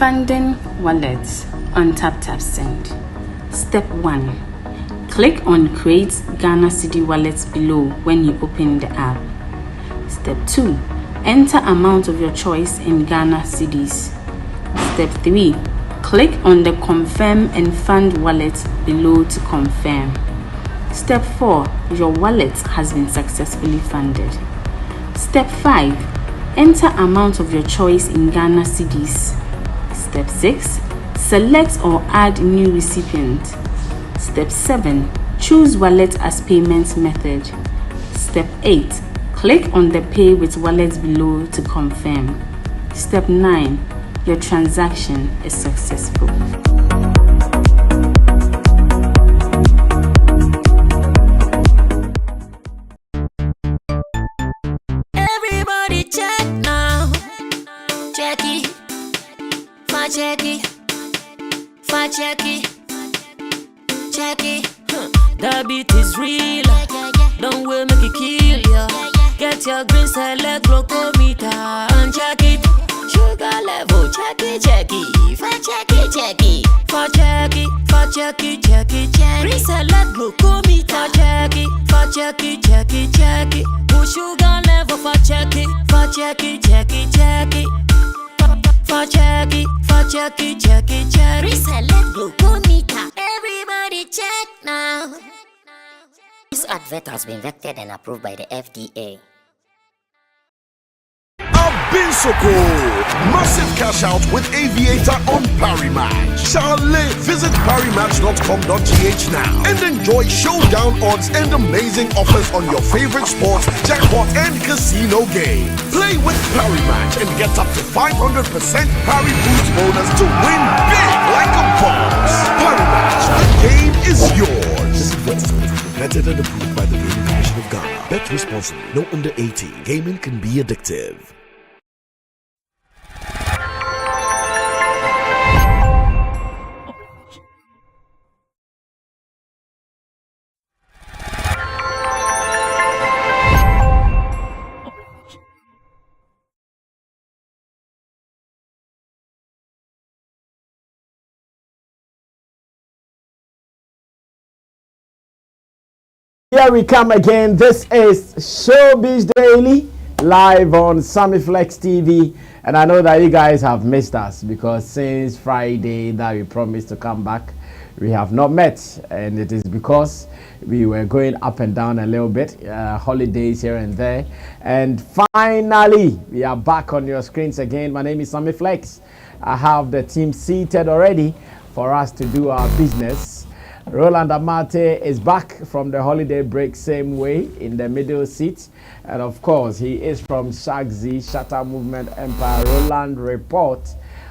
Funding wallets on TapTapSend. Step 1. Click on Create Ghana Cedi Wallets below when you open the app. Step 2. Enter amount of your choice in Ghana Cedis. Step 3. Click on the Confirm and Fund wallet below to confirm. Step 4. Your wallet has been successfully funded. Step 5. Enter amount of your choice in Ghana Cedis. Step 6. Select or add new recipient. Step 7. Choose wallet as payment method. Step 8. Click on the Pay with Wallet below to confirm. Step 9. Your transaction is successful. Everybody check now. Check it. Check it. Check it. Check it. The beat is real. Don't wait, make it kill ya. Get your green select glucometer and check it. Sugar level, check it, check it. Check it, check it. Check it, check it. Green select glucometer, check it. Check it, check it, check it. Put sugar level, check it. Check it, check it, check it. Check it. Reselect glucometer. Everybody check now. This advert has been vetted and approved by the FDA. I've been so cool. Massive cash out with Aviator on Parimatch. Charlie, visit parimatch.com.gh now and enjoy showdown odds and amazing offers on your favorite sports, jackpot and casino game. Play with Parimatch and get up to 500% Pari Boost bonus to win big like a boss. Parimatch, the game is yours. This advertisement is vetted and approved by the Gaming Commission of Ghana. Bet responsibly. No under 18. Gaming can be addictive. Here we come again. This is Showbiz Daily, live on Sammy Flex TV. And I know that you guys have missed us because since Friday that we promised to come back, we have not met. And it is because we were going up and down a little bit, holidays here and there. And finally, we are back on your screens again. My name is Sammy Flex. I have the team seated already for us to do our business. Roland Amate is back from the holiday break same way in the middle seat. And of course, he is from Shagzi, Shatter Movement Empire, Roland Report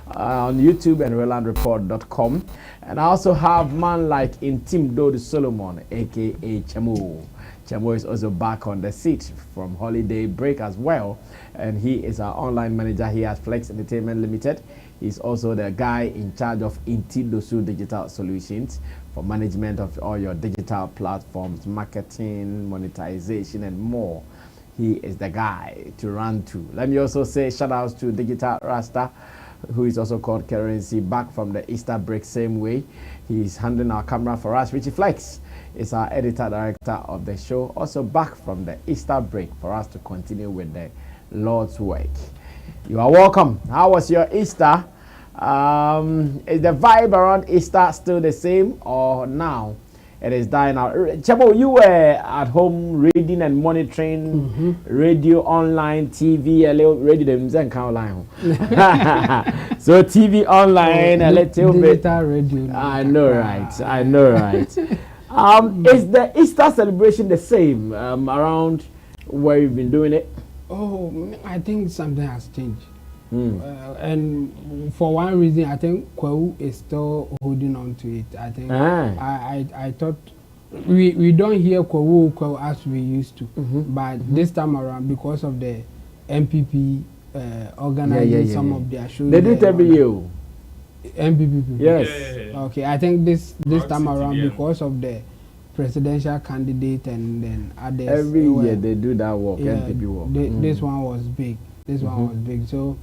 on YouTube and RolandReport.com. And I also have man like Intim Dodi Solomon, aka Chamo. Chamo is also back on the seat from holiday break as well. And he is our online manager here at Flex Entertainment Limited. He's also the guy in charge of Intidosu Digital Solutions for management of all your digital platforms, marketing, monetization, and more. He is the guy to run to. Let me also say shout outs to Digital Rasta, who is also called Currency, back from the Easter break same way. He's handling our camera for us. Richie Flex is our editor director of the show, also back from the Easter break for us to continue with the Lord's work. You are welcome. How was your Easter? Is the vibe around Easter still the same, or now it is dying out? Chabo, you were at home reading and monitoring radio, online, TV, a little radio, so TV, online, a little bit. Radio. I know, right? Is the Easter celebration the same around where you've been doing it? Oh, I think something has changed. And for one reason, I think Kwau is still holding on to it. I think I thought we don't hear Kwau as we used to, but this time around, because of the MPP organizing some of their shows, they do it every year. MPP. Yes. Okay, I think this time around, because of the presidential candidate and then others. Every year they do that work, MPP work. This one was big. This one was big. So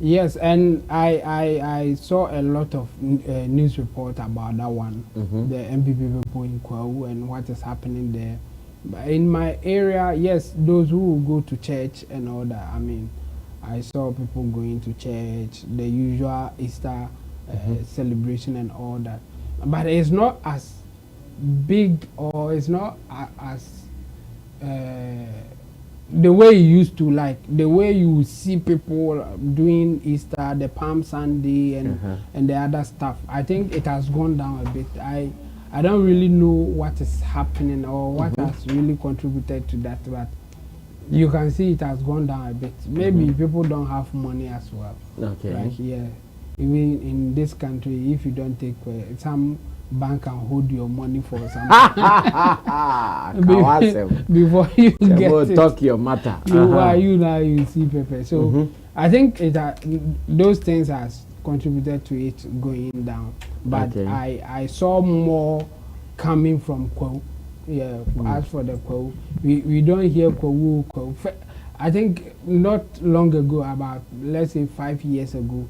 Yes, and I saw a lot of news report about that one, the MPP people in Kwau and what is happening there. But in my area, yes, those who go to church and all that. I mean, I saw people going to church, the usual Easter celebration and all that. But it's not as big or it's not as the way you used to, like the way you see people doing Easter, the Palm Sunday and the other stuff. I think it has gone down a bit. I don't really know what is happening or what has really contributed to that, but you can see it has gone down a bit. Maybe people don't have money as well. Okay. Like here, even in this country, if you don't take some bank can hold your money for some before you get it. Talk your matter. You now you see paper. So I think those things has contributed to it going down. But I saw more coming from Kwau. Yeah, as for the Kwau, we don't hear Kwau. I think not long ago, about let's say 5 years ago,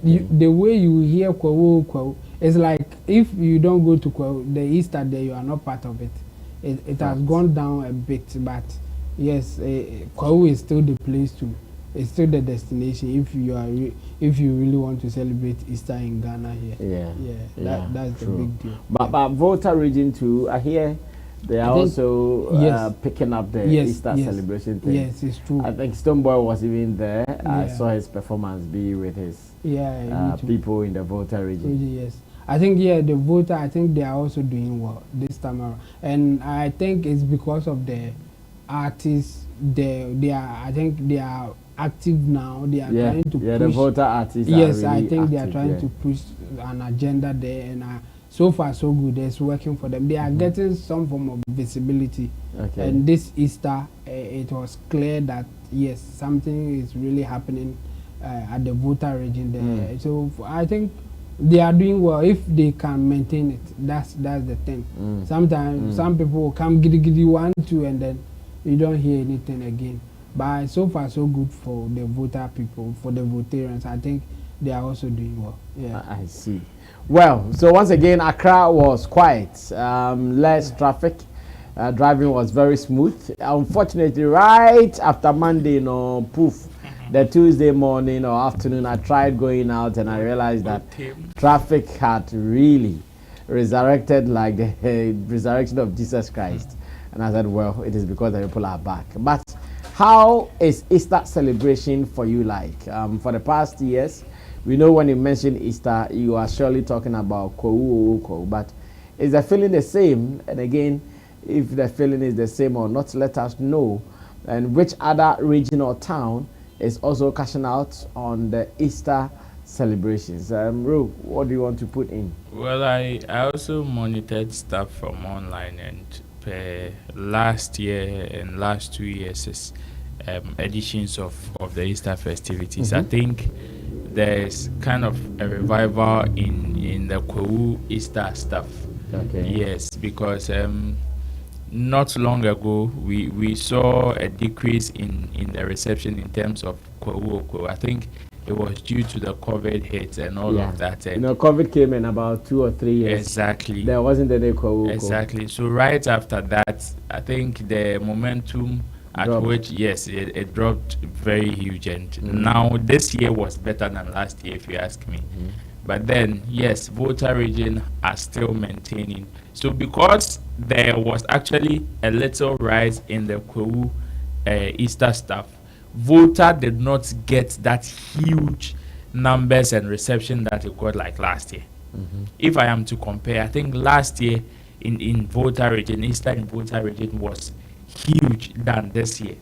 the way you hear Kwau is like if you don't go to Kwau, the Easter day, you are not part of it. It has gone down a bit, but yes, Kwau is still the place to. It's still the destination if you really want to celebrate Easter in Ghana here. That's the big deal. But Volta region too, I hear they are also picking up the Easter celebration thing. Yes, it's true. I think Stoneboy was even there. I saw his performance be with his people in the Volta region. Yes, I think the Volta, I think they are also doing well this time around, and I think it's because of the artists. I think they are active now. They are trying to push. The Volta artists. Yes, are really I think active, they are trying to push an agenda there, and so far so good. It's working for them. They are getting some form of visibility. Okay. And this Easter, it was clear that yes, something is really happening at the Volta region there. So I think they are doing well if they can maintain it. That's the thing. Sometimes some people will come giddy 1, 2, and then you don't hear anything again. But so far so good for the Volta people, for the Voltarians. I think they are also doing well. Yeah, I see. Well, so once again, Accra was quiet, less traffic. Driving was very smooth. Unfortunately, right after Monday, poof, the Tuesday morning or afternoon, I tried going out and I realized that traffic had really resurrected like the resurrection of Jesus Christ. And I said, well, it is because the people are back. But how is Easter celebration for you like? For the past years, we know when you mention Easter, you are surely talking about Kwau, but is the feeling the same? And again, if the feeling is the same or not, let us know. And which other region or town is also cashing out on the Easter celebrations? Ru, what do you want to put in? Well, I also monitored stuff from online, and last year and last 2 years editions of the Easter festivities. I think there's kind of a revival in the Kwau Easter stuff. Okay. Yes, because not long ago we saw a decrease in the reception in terms of Kwau. I think it was due to the COVID hits and all of that. COVID came in about 2 or 3 years. Exactly. There wasn't any Kwau. Exactly. So right after that, I think the momentum at which it dropped very huge, and now this year was better than last year if you ask me. But then Volta region are still maintaining. So because there was actually a little rise in the Kwau Easter stuff, Volta did not get that huge numbers and reception that it got like last year. If I am to compare, I think last year in Volta region, Easter in Volta region was huge than this year.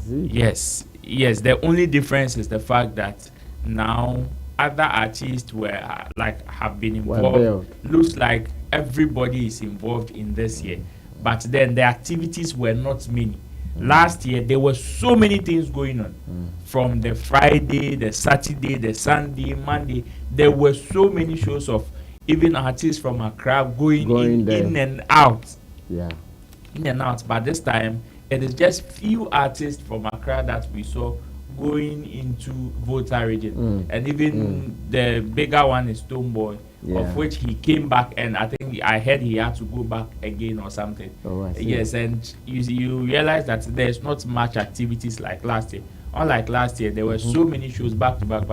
Yes. The only difference is the fact that now other artists have been involved. Looks like everybody is involved in this year, but then the activities were not many. Last year there were so many things going on, from the Friday, the Saturday, the Sunday, Monday. There were so many shows of even artists from Accra going in and out. In and out. But this time it is just few artists from Accra that we saw going into Volta region, and even the bigger one is Stoneboy, of which he came back, and I think I heard he had to go back again or something. Yes, and you realize that there's not much activities like last year. Unlike last year, there were so many shows back to back.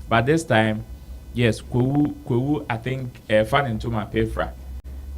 But this time, yes, Kwewu, I think Fan into my Pefra.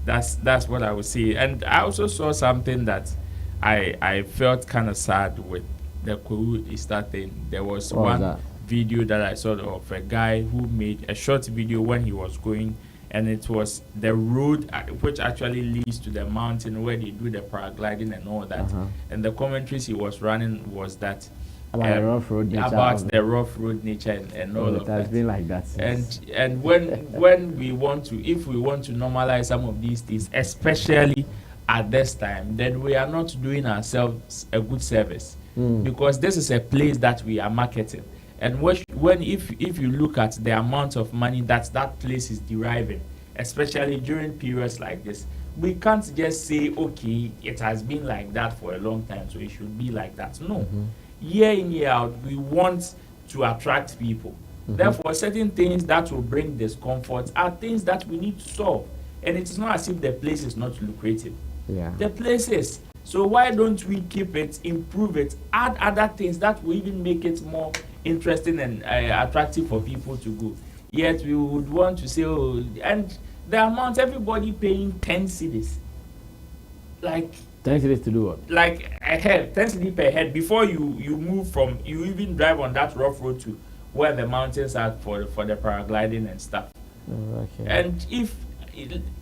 That's what I would say. And I also saw something that I felt kind of sad with the Kwewu Easter thing. There was one video that I saw of a guy who made a short video when he was going, and it was the road which actually leads to the mountain where they do the paragliding and all that. And the commentaries he was running was that about the rough road nature, and all of that. It has been like that since. And when we want to, if we want to normalize some of these things, especially at this time, then we are not doing ourselves a good service, because this is a place that we are marketing. And if you look at the amount of money that place is deriving, especially during periods like this, we can't just say, okay, it has been like that for a long time, so it should be like that. No. Year in, year out, we want to attract people. Therefore, certain things that will bring discomfort are things that we need to solve. And it is not as if the place is not lucrative. The place is. So why don't we keep it, improve it, add other things that will even make it more interesting and attractive for people to go? Yet we would want to say, oh, and the amount, everybody paying 10 cedis. Like 10 cedis to do what? Like a head, 10 cedis per head before you move from, you even drive on that rough road to where the mountains are for the paragliding and stuff. And if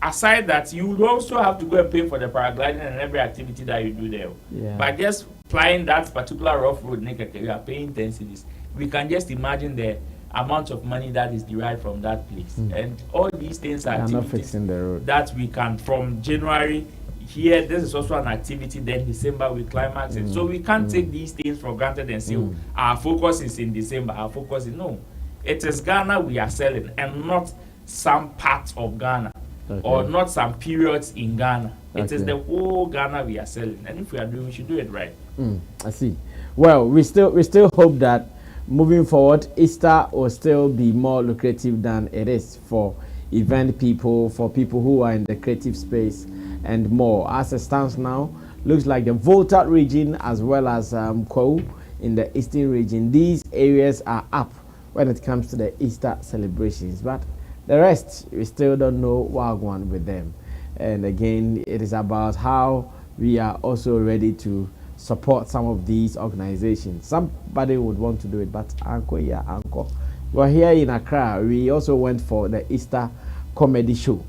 aside that, you would also have to go and pay for the paragliding and every activity that you do there. By just flying that particular rough road, you are paying 10 cedis. We can just imagine the amount of money that is derived from that place. And all these things are activities that we can, from January here, this is also an activity, then December we climax it. So we can't take these things for granted and say, our focus is in December, our focus is no. It is Ghana we are selling, and not some parts of Ghana, or not some periods in Ghana. It is the whole Ghana we are selling, and if we are doing, we should do it right. I see. Well, we still hope that moving forward, Easter will still be more lucrative than it is for event people, for people who are in the creative space and more. As it stands now, looks like the Volta region as well as Kwewu in the eastern region, these areas are up when it comes to the Easter celebrations, but the rest we still don't know what going with them. And again, it is about how we are also ready to support some of these organizations. Somebody would want to do it, but Uncle. We're here in Accra. We also went for the Easter comedy show.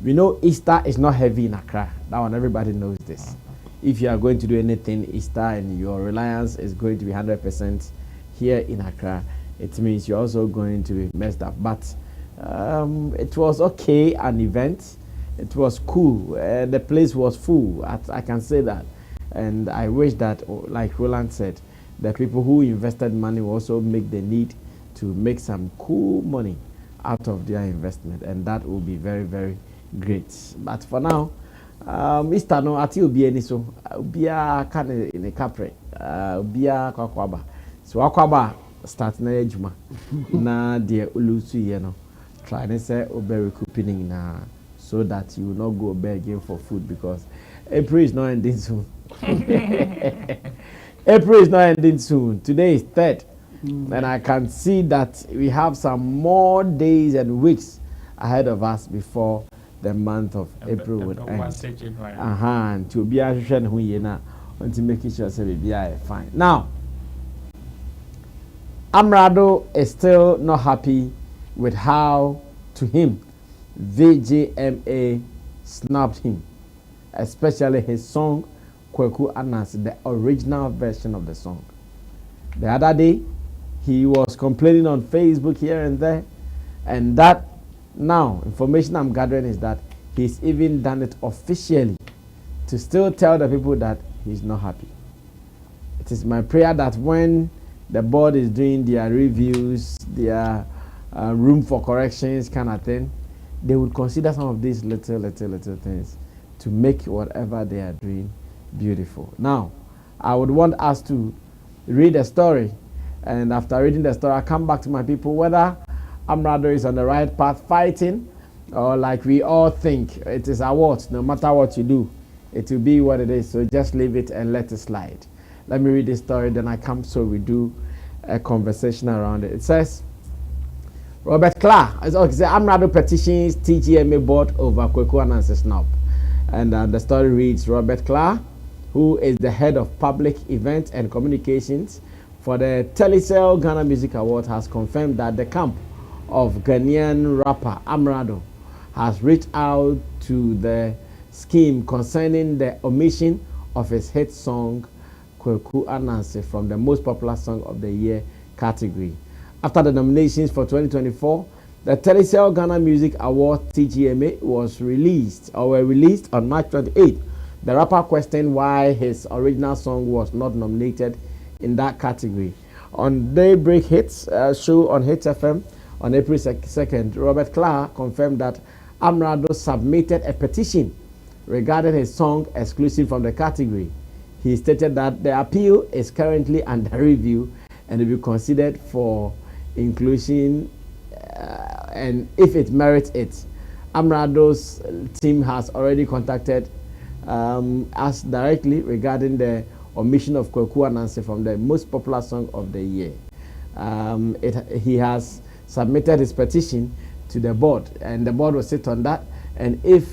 We know Easter is not heavy in Accra. That one, everybody knows this. If you are going to do anything Easter and your reliance is going to be 100% here in Accra, it means you're also going to be messed up. But it was okay, an event. It was cool. The place was full. I can say that. And I wish that, like Roland said, the people who invested money will also make the need to make some cool money out of their investment. And that will be very, very great. But for now, Mr. No, ati obi eni so, obi a kan in capre, obi a kwakwaba. So kwakwaba start na ejuma na de ulusu ye no. Try to say obe recouping na, so that you will not go begging for food, because April is not ending soon. April is not ending soon. Today is 3rd. And I can see that we have some more days and weeks ahead of us before the month of April would end. And to be a who you know, to make sure be fine. Now, Amerado is still not happy with how, to him, TGMA snapped him, especially his song Kweku announced the original version of the song. The other day, he was complaining on Facebook here and there, and that now information I'm gathering is that he's even done it officially to still tell the people that he's not happy. It is my prayer that when the board is doing their reviews, their room for corrections kind of thing, they would consider some of these little things to make whatever they are doing beautiful. Now, I would want us to read a story And after reading the story, I come back to my people whether Amerado is on the right path fighting, or like we all think, it is awards. No matter what you do, it will be what it is. So just leave it and let it slide. Let me read this story, then I come so we do a conversation around it. It says, Robert Clark, Amerado petitions TGMA board over Kweku Anansi snub. And the story reads, Robert Clark, who is the head of public events and communications for the Telecel Ghana Music Award, has confirmed that the camp of Ghanaian rapper Amerado has reached out to the scheme concerning the omission of his hit song Kweku Anansi from the most popular song of the year category. After the nominations for 2024, the Telecel Ghana Music Award TGMA were released on March 28th. The rapper questioned why his original song was not nominated in that category. On Daybreak Hits show on Hits FM on April 2nd, Robert Clark confirmed that Amerado submitted a petition regarding his song exclusive from the category. He stated that the appeal is currently under review and will be considered for inclusion, and if it merits it. Amerado's team has already contacted us directly regarding the omission of Kweku Anansi from the most popular song of the year. He has submitted his petition to the board, and the board will sit on that, and if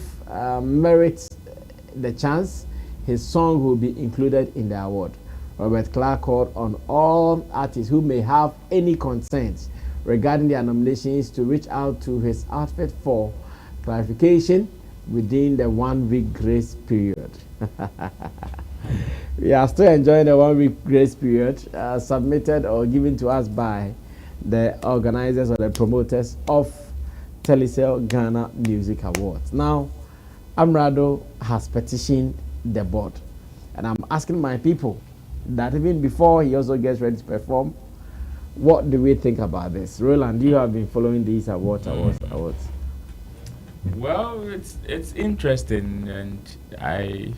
merits the chance, his song will be included in the award. Robert Clark called on all artists who may have any concerns regarding their nominations to reach out to his outfit for clarification within the 1 week grace period. We are still enjoying the 1 week grace period submitted or given to us by the organizers or the promoters of Telecel Ghana Music Awards. Now, Amerado has petitioned the board, and I'm asking my people that even before he also gets ready to perform, what do we think about this? Roland, you have been following these awards. Well, it's interesting, and I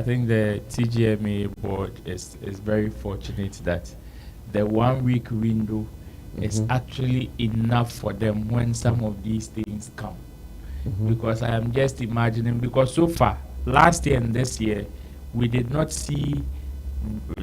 think the TGMA board is very fortunate that the 1 week window is actually enough for them when some of these things come. Because I am just imagining, because so far, last year and this year, we did not see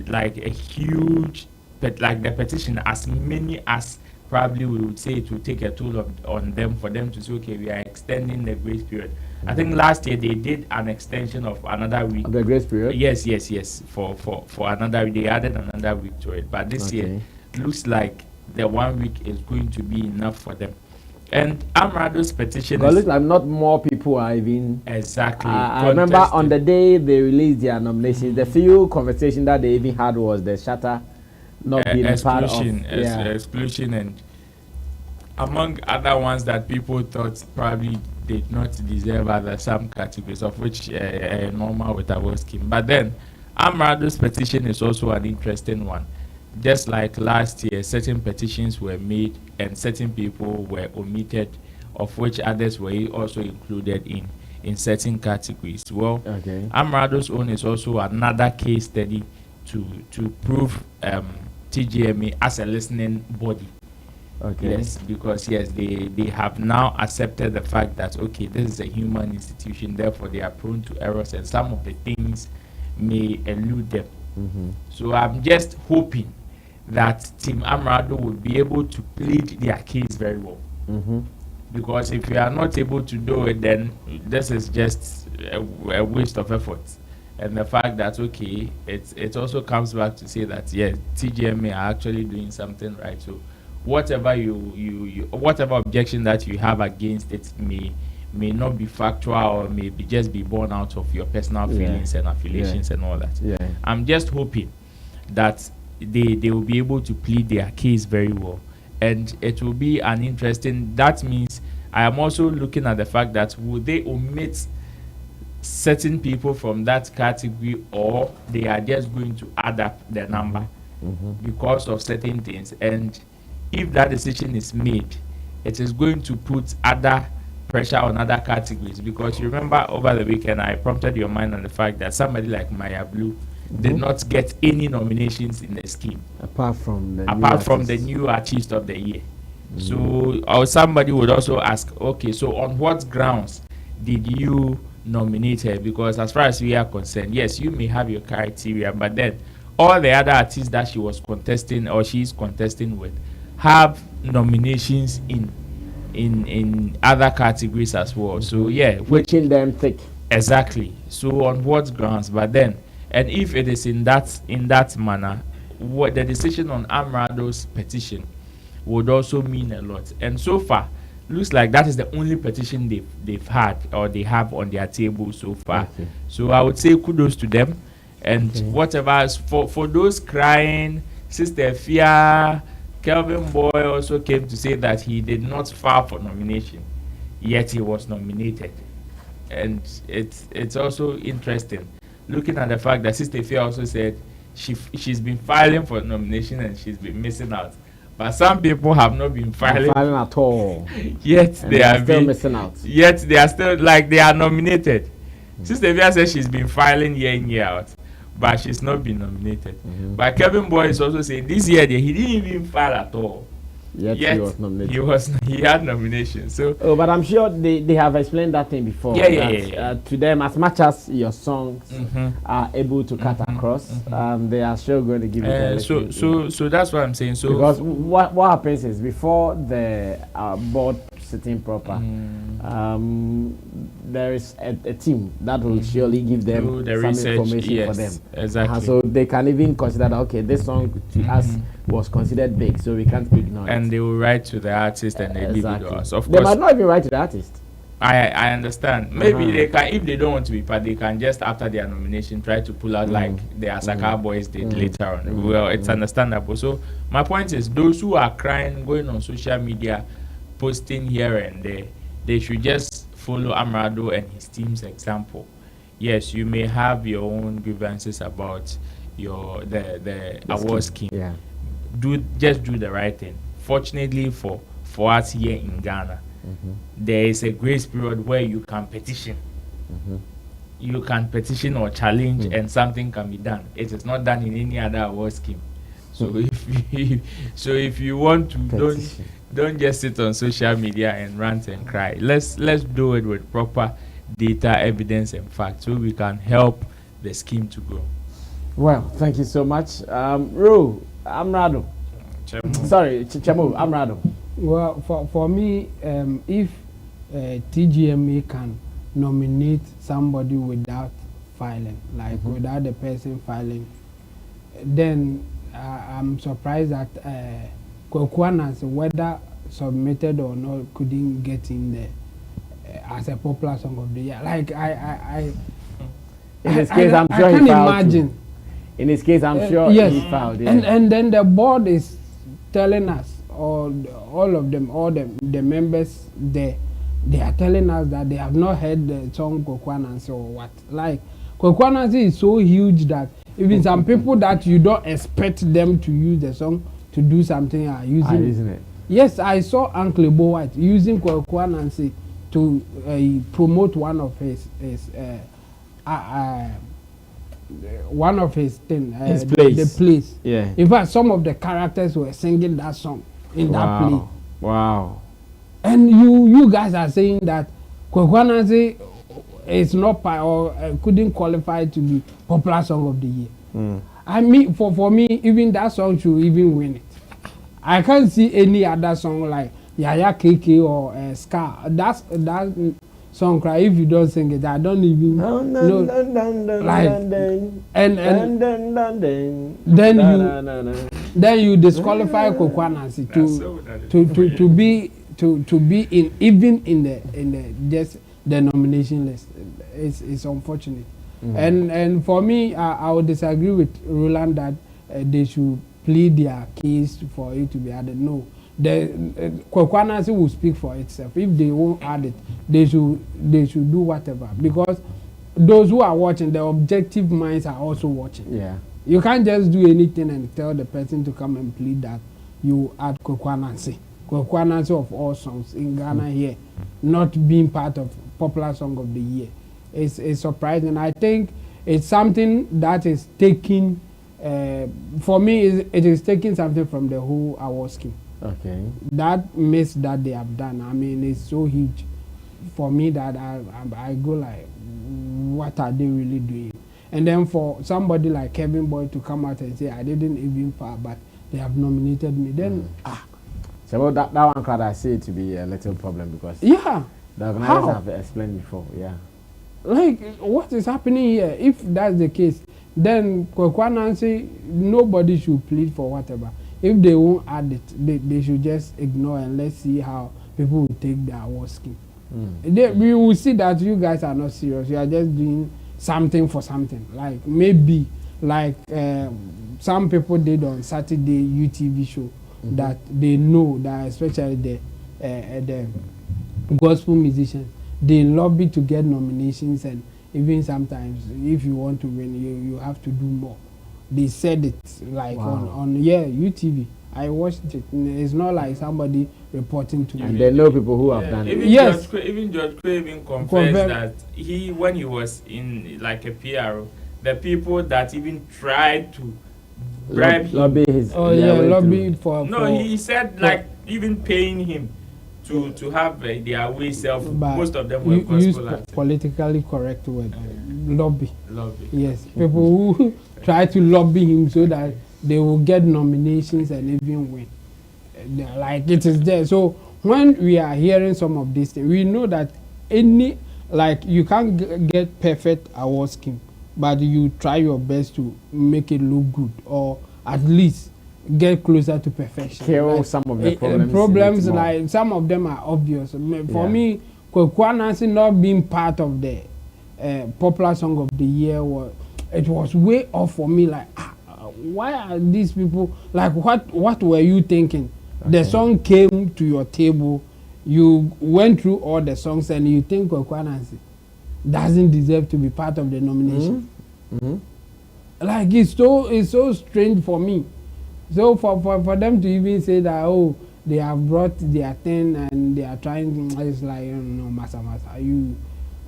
like a huge, but like the petition, as many as probably we would say it will take a toll on them for them to say, okay, we are extending the grace period. I think last year they did an extension of another week. The grace period? Yes. For another week, they added another week to it. But this year, looks like the 1 week is going to be enough for them. And Amerado's petition looks like not more people are even... Exactly. I remember on the day they released their nominations, the few conversations that they even had was the Shatter not being part of... Exclusion, and among other ones that people thought probably did not deserve other some categories, of which normal with our scheme. But then, Amerado's petition is also an interesting one. Just like last year, certain petitions were made and certain people were omitted, of which others were also included in certain categories. Well, Amerado's own is also another case study to prove TGMA as a listening body. Yes, because they have now accepted the fact that, okay, this is a human institution, therefore they are prone to errors and some of the things may elude them. So I'm just hoping that Team Amerado will be able to plead their case very well. Because if you are not able to do it, then this is just a waste of effort. And the fact that, okay, it also comes back to say that, yes, TGMA are actually doing something right. So whatever whatever objection that you have against it may not be factual, or may just be born out of your personal feelings and affiliations and all that. I'm just hoping that they will be able to plead their case very well, and it will be an interesting. That means I am also looking at the fact that will they omit certain people from that category, or they are just going to add up the number because of certain things. And if that decision is made, it is going to put other pressure on other categories, because you remember over the weekend I prompted your mind on the fact that somebody like Maya Blue did not get any nominations in the scheme apart from the new artist of the year. So or somebody would also ask, okay, so on what grounds did you nominate her? Because as far as we are concerned, yes, you may have your criteria, but then all the other artists that she was contesting or she's contesting with have nominations in other categories as well. So yeah, making them thick. Exactly. So on what grounds? But then, and if it is in that manner, what the decision on Amerado's petition would also mean a lot. And so far, looks like that is the only petition they've had or they have on their table so far. Okay. So I would say kudos to them. And whatever for those crying, Sister Fia, Kelvin Boy also came to say that he did not file for nomination, yet he was nominated. And it's also interesting looking at the fact that Sister Fia also said she's been filing for nomination and she's been missing out. But some people have not been filing at all. Yet they are still missing out. Yet they are still like they are nominated. Sister Via says she's been filing year in year out, but she's not been nominated. But Kevin Boy is also saying this year he didn't even file at all. Yet he was nominated. He had nomination. So but I'm sure they have explained that thing before. Yeah. To them, as much as your songs are able to cut across, they are sure going to give it. So that's what I'm saying. So because what happens is before the board sitting proper, there is a team that will surely give them some research, information for them. Exactly. So they can even consider that okay, this song to us was considered big, so we can't ignore it. And they will write to the artist and they give it to us. Of course, they might not even write to the artist. I understand. Maybe they can, if they don't want to be part, they can just after their nomination try to pull out like the Saga boys did later on. Well, it's understandable. So my point is, those who are crying, going on social media, posting here and there, they should just follow Amerado and his team's example. Yes, you may have your own grievances about the award scheme. Yeah. Just do the right thing. Fortunately for us here in Ghana, there is a grace period where you can petition. You can petition or challenge and something can be done. It is not done in any other award scheme. So if you want to, don't just sit on social media and rant and cry. Let's do it with proper data, evidence and facts so we can help the scheme to grow. Well, thank you so much. Amerado. Sorry, Chemo, Amerado. Well, for me, if TGMA can nominate somebody without filing, like without the person filing, then I'm surprised that Kwekwanas, whether submitted or not, couldn't get in there as a popular song of the year. Like in this case, I'm sure I can't imagine. In this case, I'm sure he filed. Yeah. And then the board is telling us, or all of them, all the members there, they are telling us that they have not heard the song Kwekwanansi or what. Like Kwekwanansi is so huge that even some people that you don't expect them to use the song to do something are using it. Yes, I saw Uncle Bo White using Kwekwanansi to promote one of his thing, his place. The place. Yeah. In fact, some of the characters were singing that song in that play. Wow. And you guys are saying that Kwekwanansi is not or couldn't qualify to be popular song of the year. I mean, for me, even that song should even win it. I can't see any other song like Yaya KK or Ska. That song cry. If you don't sing it, I don't even know. Like, and then you disqualify Kwekwanansi to be in even in the just the nomination list. It's unfortunate. And for me, I would disagree with Roland that they should plead their case for it to be added. No, the Kwekwanansi will speak for itself. If they won't add it, they should do whatever, because those who are watching, the objective minds are also watching. Yeah, you can't just do anything and tell the person to come and plead that you add Kwekwanansi of all songs in Ghana here not being part of popular song of the year. It's surprising. I think it's something that is taking. For me, it is taking something from the whole award scheme. Okay. That miss that they have done, I mean, it's so huge for me that I go like, what are they really doing? And then for somebody like Kevin Boy to come out and say, I didn't even file, but they have nominated me, then So that one card I see it to be a little problem because yeah, the organizers have explained before. Yeah. Like, what is happening here? If that's the case, then Nancy, nobody should plead for whatever. If they won't add it, they should just ignore and let's see how people will take the award scheme. We will see that you guys are not serious. You are just doing something for something. Like maybe like some people did on Saturday UTV show that they know that especially the gospel musicians, they lobby to get nominations, and even sometimes if you want to win, you have to do more. They said it like on UTV. I watched it. It's not like somebody reporting to me. And they know people who have done it. Yes. Even George Craven confessed that when he was in like a PR, the people that even tried to bribe him. Lobby his. Lobby for. No, he said like even paying him to have their way self. Most of them were gospel artists. Politically correct word. Lobby. Yes, people who try to lobby him so that they will get nominations and even win. Like it is there. So when we are hearing some of these things, we know that you can't get perfect award scheme, but you try your best to make it look good, or at least get closer to perfection. Kill some of the problems. Problems like some of them are obvious. For me, Nancy not being part of the popular song of the year it was way off for me. Like, why are these people like? What were you thinking? Okay. The song came to your table, you went through all the songs, and you think Nancy doesn't deserve to be part of the nomination. Like it's so strange for me. So for them to even say that they have brought their thing and they are trying, it's like no, Masa,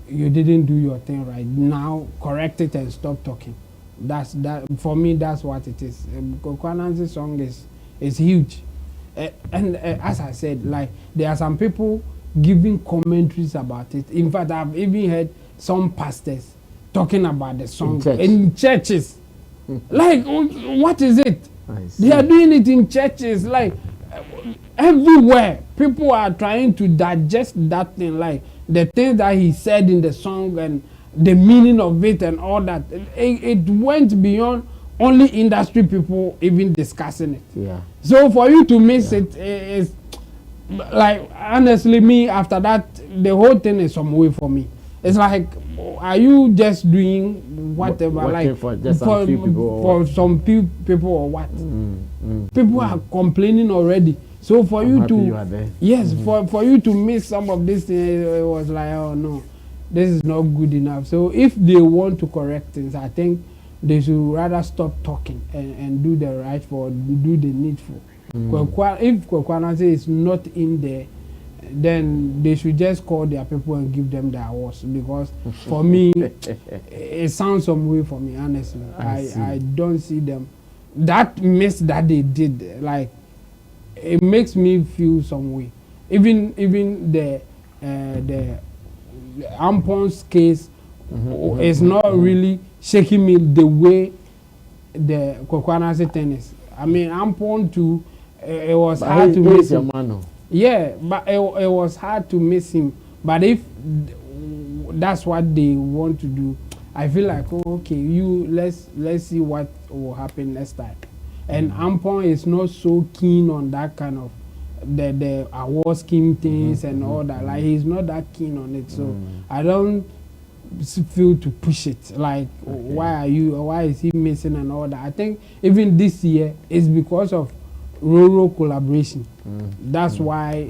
you didn't do your thing right. Now correct it and stop talking. That for me, that's what it is. Nancy's song is huge, and as I said, like there are some people giving commentaries about it. In fact, I've even heard some pastors talking about the song in churches. Like, what is it? They are doing it in churches, like everywhere. People are trying to digest that thing, like the things that he said in the song and the meaning of it and all that. It went beyond only industry people even discussing it. Yeah. So for you to miss it is like, honestly, me after that, the whole thing is some way for me. It's like, are you just doing whatever, like for some people or what? People are complaining already. So for you to for you to miss some of this thing, it was like, oh no, this is not good enough. So if they want to correct things, I think they should rather stop talking and do the right for, do the needful. If Nancy is not in there, then they should just call their people and give them the awards, because for me it sounds some way for me, honestly. I don't see them, that mess that they did, like it makes me feel some way. Even the Ampon's case is not really shaking me the way the Nancy tennis. I mean, Ampon too, it was hard to miss him. Yeah, but it was hard to miss him. But if that's what they want to do, I feel like, let's see what will happen next time. And Ampon is not so keen on that kind of the award scheme things and all that. Like, he's not that keen on it. So I don't feel to push it. Like, why is he missing and all that? I think even this year is because of rural collaboration. That's why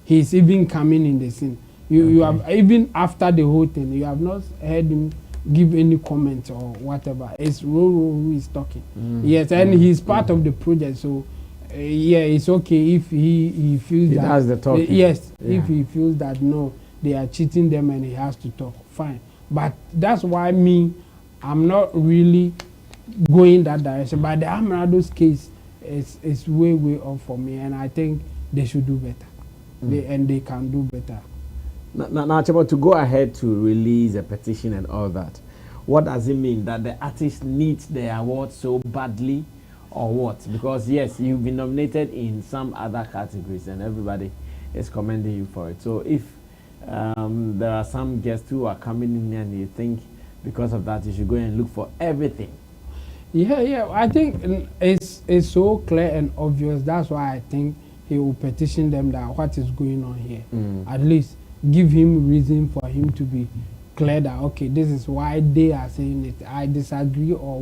he's even coming in the scene. You have, even after the whole thing, you have not heard him give any comment or whatever. It's Roro who is talking. Yes, and he's part of the project. So it's okay if he feels he that has the talking. if he feels that no, they are cheating them and he has to talk, fine. But that's why I'm not really going that direction. But the Amerado's case is way off for me, and I think they should do better. They can do better. Now, to go ahead to release a petition and all that, what does it mean that the artist needs the award so badly, or what? Because yes, you've been nominated in some other categories, and everybody is commending you for it. So if there are some guests who are coming in and you think because of that you should go and look for everything. Yeah. I think it's so clear and obvious. That's why I think he will petition them that what is going on here. At least give him reason for him to be clear that okay, this is why they are saying it. I disagree or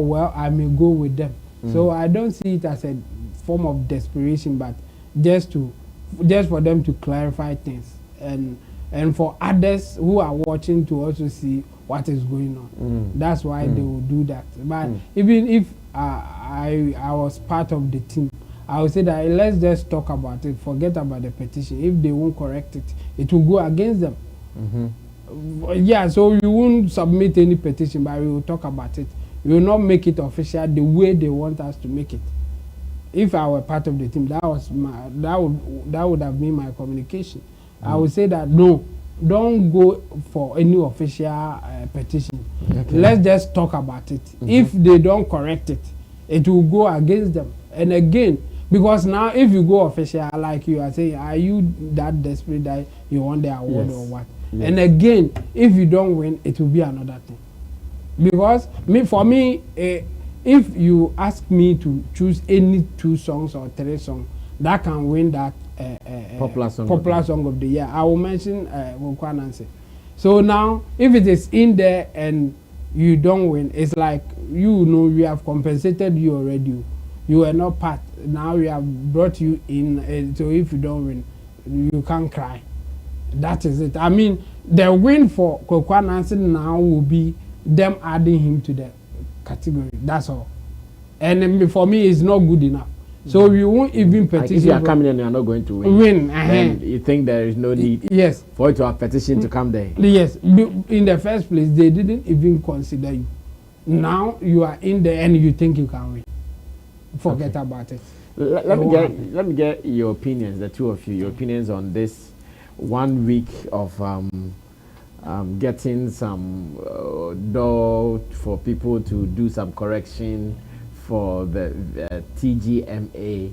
well, I may go with them. So I don't see it as a form of desperation, but just for them to clarify things and for others who are watching to also see what is going on. That's why they will do that. But even if I was part of the team, I would say that let's just talk about it, forget about the petition. If they won't correct it, it will go against them. Yeah, so we won't submit any petition, but we will talk about it. We will not make it official the way they want us to make it. If I were part of the team, that would have been my communication. I would say that no, don't go for any official petition. Okay. Let's just talk about it. If they don't correct it, it will go against them. And again, because now if you go official, like you are saying, are you that desperate that you want the award or what? Yes. And again, if you don't win, it will be another thing. Because for me, if you ask me to choose any 2 songs or 3 songs that can win that popular song of the year, I will mention Nancy. So now, if it is in there and you don't win, it's like we have compensated you already. You were not part. Now we have brought you in. So if you don't win, you can't cry. That is it. I mean, the win for Nancy now will be them adding him to the category. That's all. And for me, it's not good enough. So you won't even petition. If you are coming and you are not going to win, then you think there is no need for you to have petition to come there. Yes. In the first place, they didn't even consider you. Now you are in there and you think you can win. Forget about it. Let me get your opinions, the two of you, your opinions on this 1 week of getting some door for people to do some correction for the TGMA.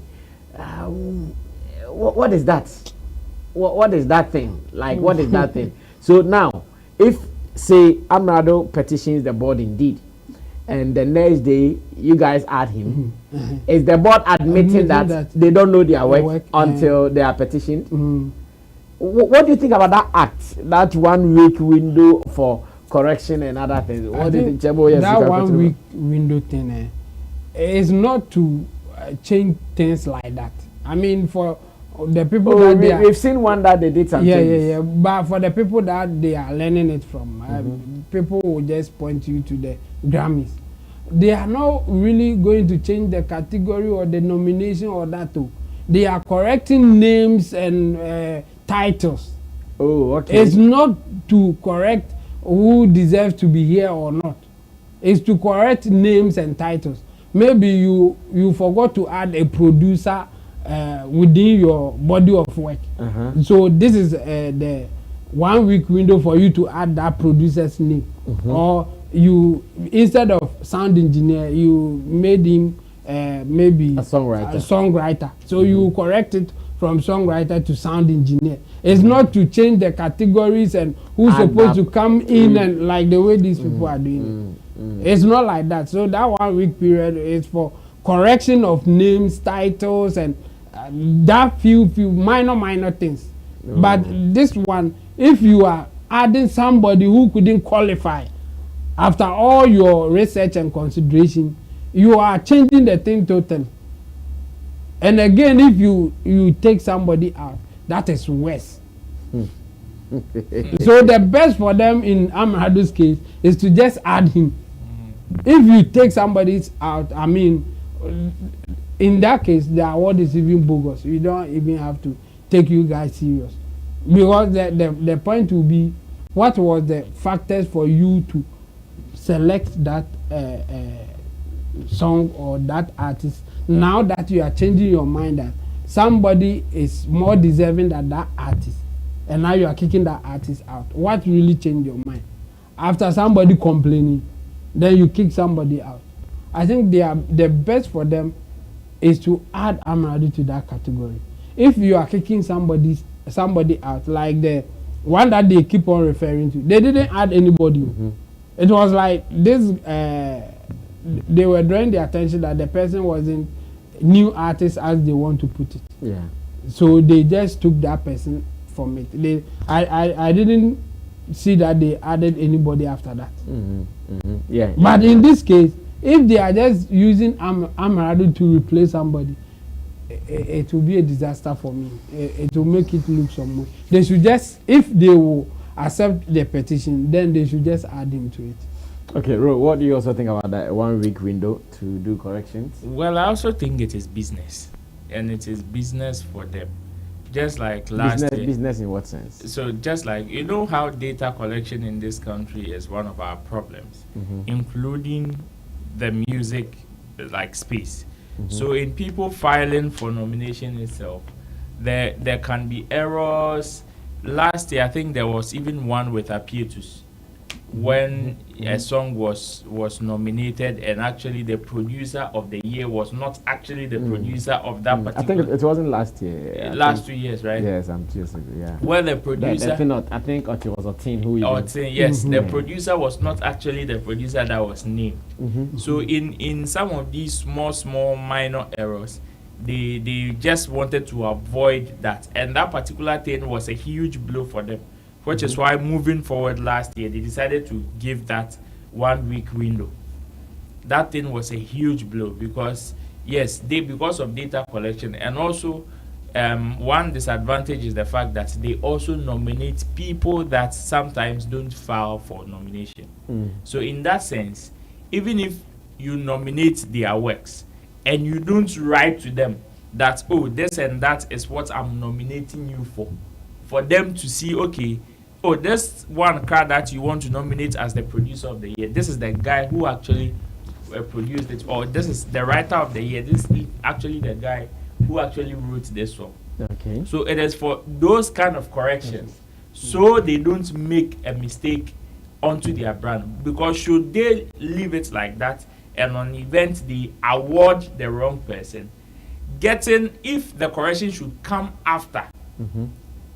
What is that? What is that thing? Like, what is that thing? So now, if, say, Amerado petitions the board indeed, and the next day you guys add him, is the board admitting that they don't know their work until they are petitioned? What do you think about that act, that 1 week window for correction and other things? What do you think, Chebo? That 1 week window thing is not to change things like that. I mean, for the people we've seen one that they did something. Yeah. But for the people that they are learning it from, people will just point you to the Grammys. They are not really going to change the category or the nomination or that too. They are correcting names and titles. Oh, okay. It's not to correct who deserves to be here or not. It's to correct names and titles. Maybe you forgot to add a producer within your body of work. So this is the 1 week window for you to add that producer's name. Or you, instead of sound engineer, you made him maybe a songwriter. So you correct it from songwriter to sound engineer. It's not to change the categories and who's supposed to come in and like the way these people are doing it. It's not like that. So that 1 week period is for correction of names, titles, and that few minor things. But this one, if you are adding somebody who couldn't qualify, after all your research and consideration, you are changing the thing totally. And again, if you take somebody out, that is worse. So the best for them in Amerado's case is to just add him. If you take somebody out, I mean, in that case, the award is even bogus. You don't even have to take you guys serious. Because the point will be What was the factors for you to select that song or that artist? Now that you are changing your mind that somebody is more deserving than that artist, and now you are kicking that artist out. What really changed your mind? After somebody complaining, then you kick somebody out. I think the best for them is to add Amerado to that category. If you are kicking somebody out, like the one that they keep on referring to, they didn't add anybody. Mm-hmm. It was like this. They were drawing the attention that the person wasn't new artist as they want to put it. Yeah. So they just took that person from it. I didn't see that they added anybody after that. Mm-hmm. Mm-hmm. Yeah. But in this case, if they are just using Amerado to replace somebody, it will be a disaster for me. It will make it look some more. They should just, if they will accept the petition, then they should just add him to it. Okay, Ro, what do you also think about that 1 week window to do corrections? Well, I also think it is business, and it is business for them. Just like last year. Business in what sense? So just like, you know how data collection in this country is one of our problems, including the music like space. So in people filing for nomination itself, there can be errors. Last year, I think there was even one with Apietus, when a song was nominated and actually the producer of the year was not actually the producer of that particular. I think it wasn't last year. Last 2 years, right? Yes, I'm just yeah. Well, the producer. I think it was a team who. Yes, the producer was not actually the producer that was named. So in some of these small minor errors, they just wanted to avoid that, and that particular thing was a huge blow for them. Which is why moving forward last year, they decided to give that 1 week window. That thing was a huge blow because, yes, because of data collection, and also one disadvantage is the fact that they also nominate people that sometimes don't file for nomination. So in that sense, even if you nominate their works and you don't write to them that, oh, this and that is what I'm nominating you for them to see, okay, oh, this one card that you want to nominate as the producer of the year, this is the guy who actually produced it, or this is the writer of the year, this is actually the guy who actually wrote this song. Okay. So it is for those kind of corrections, so they don't make a mistake onto their brand. Because should they leave it like that, and on event they award the wrong person, if the correction should come after,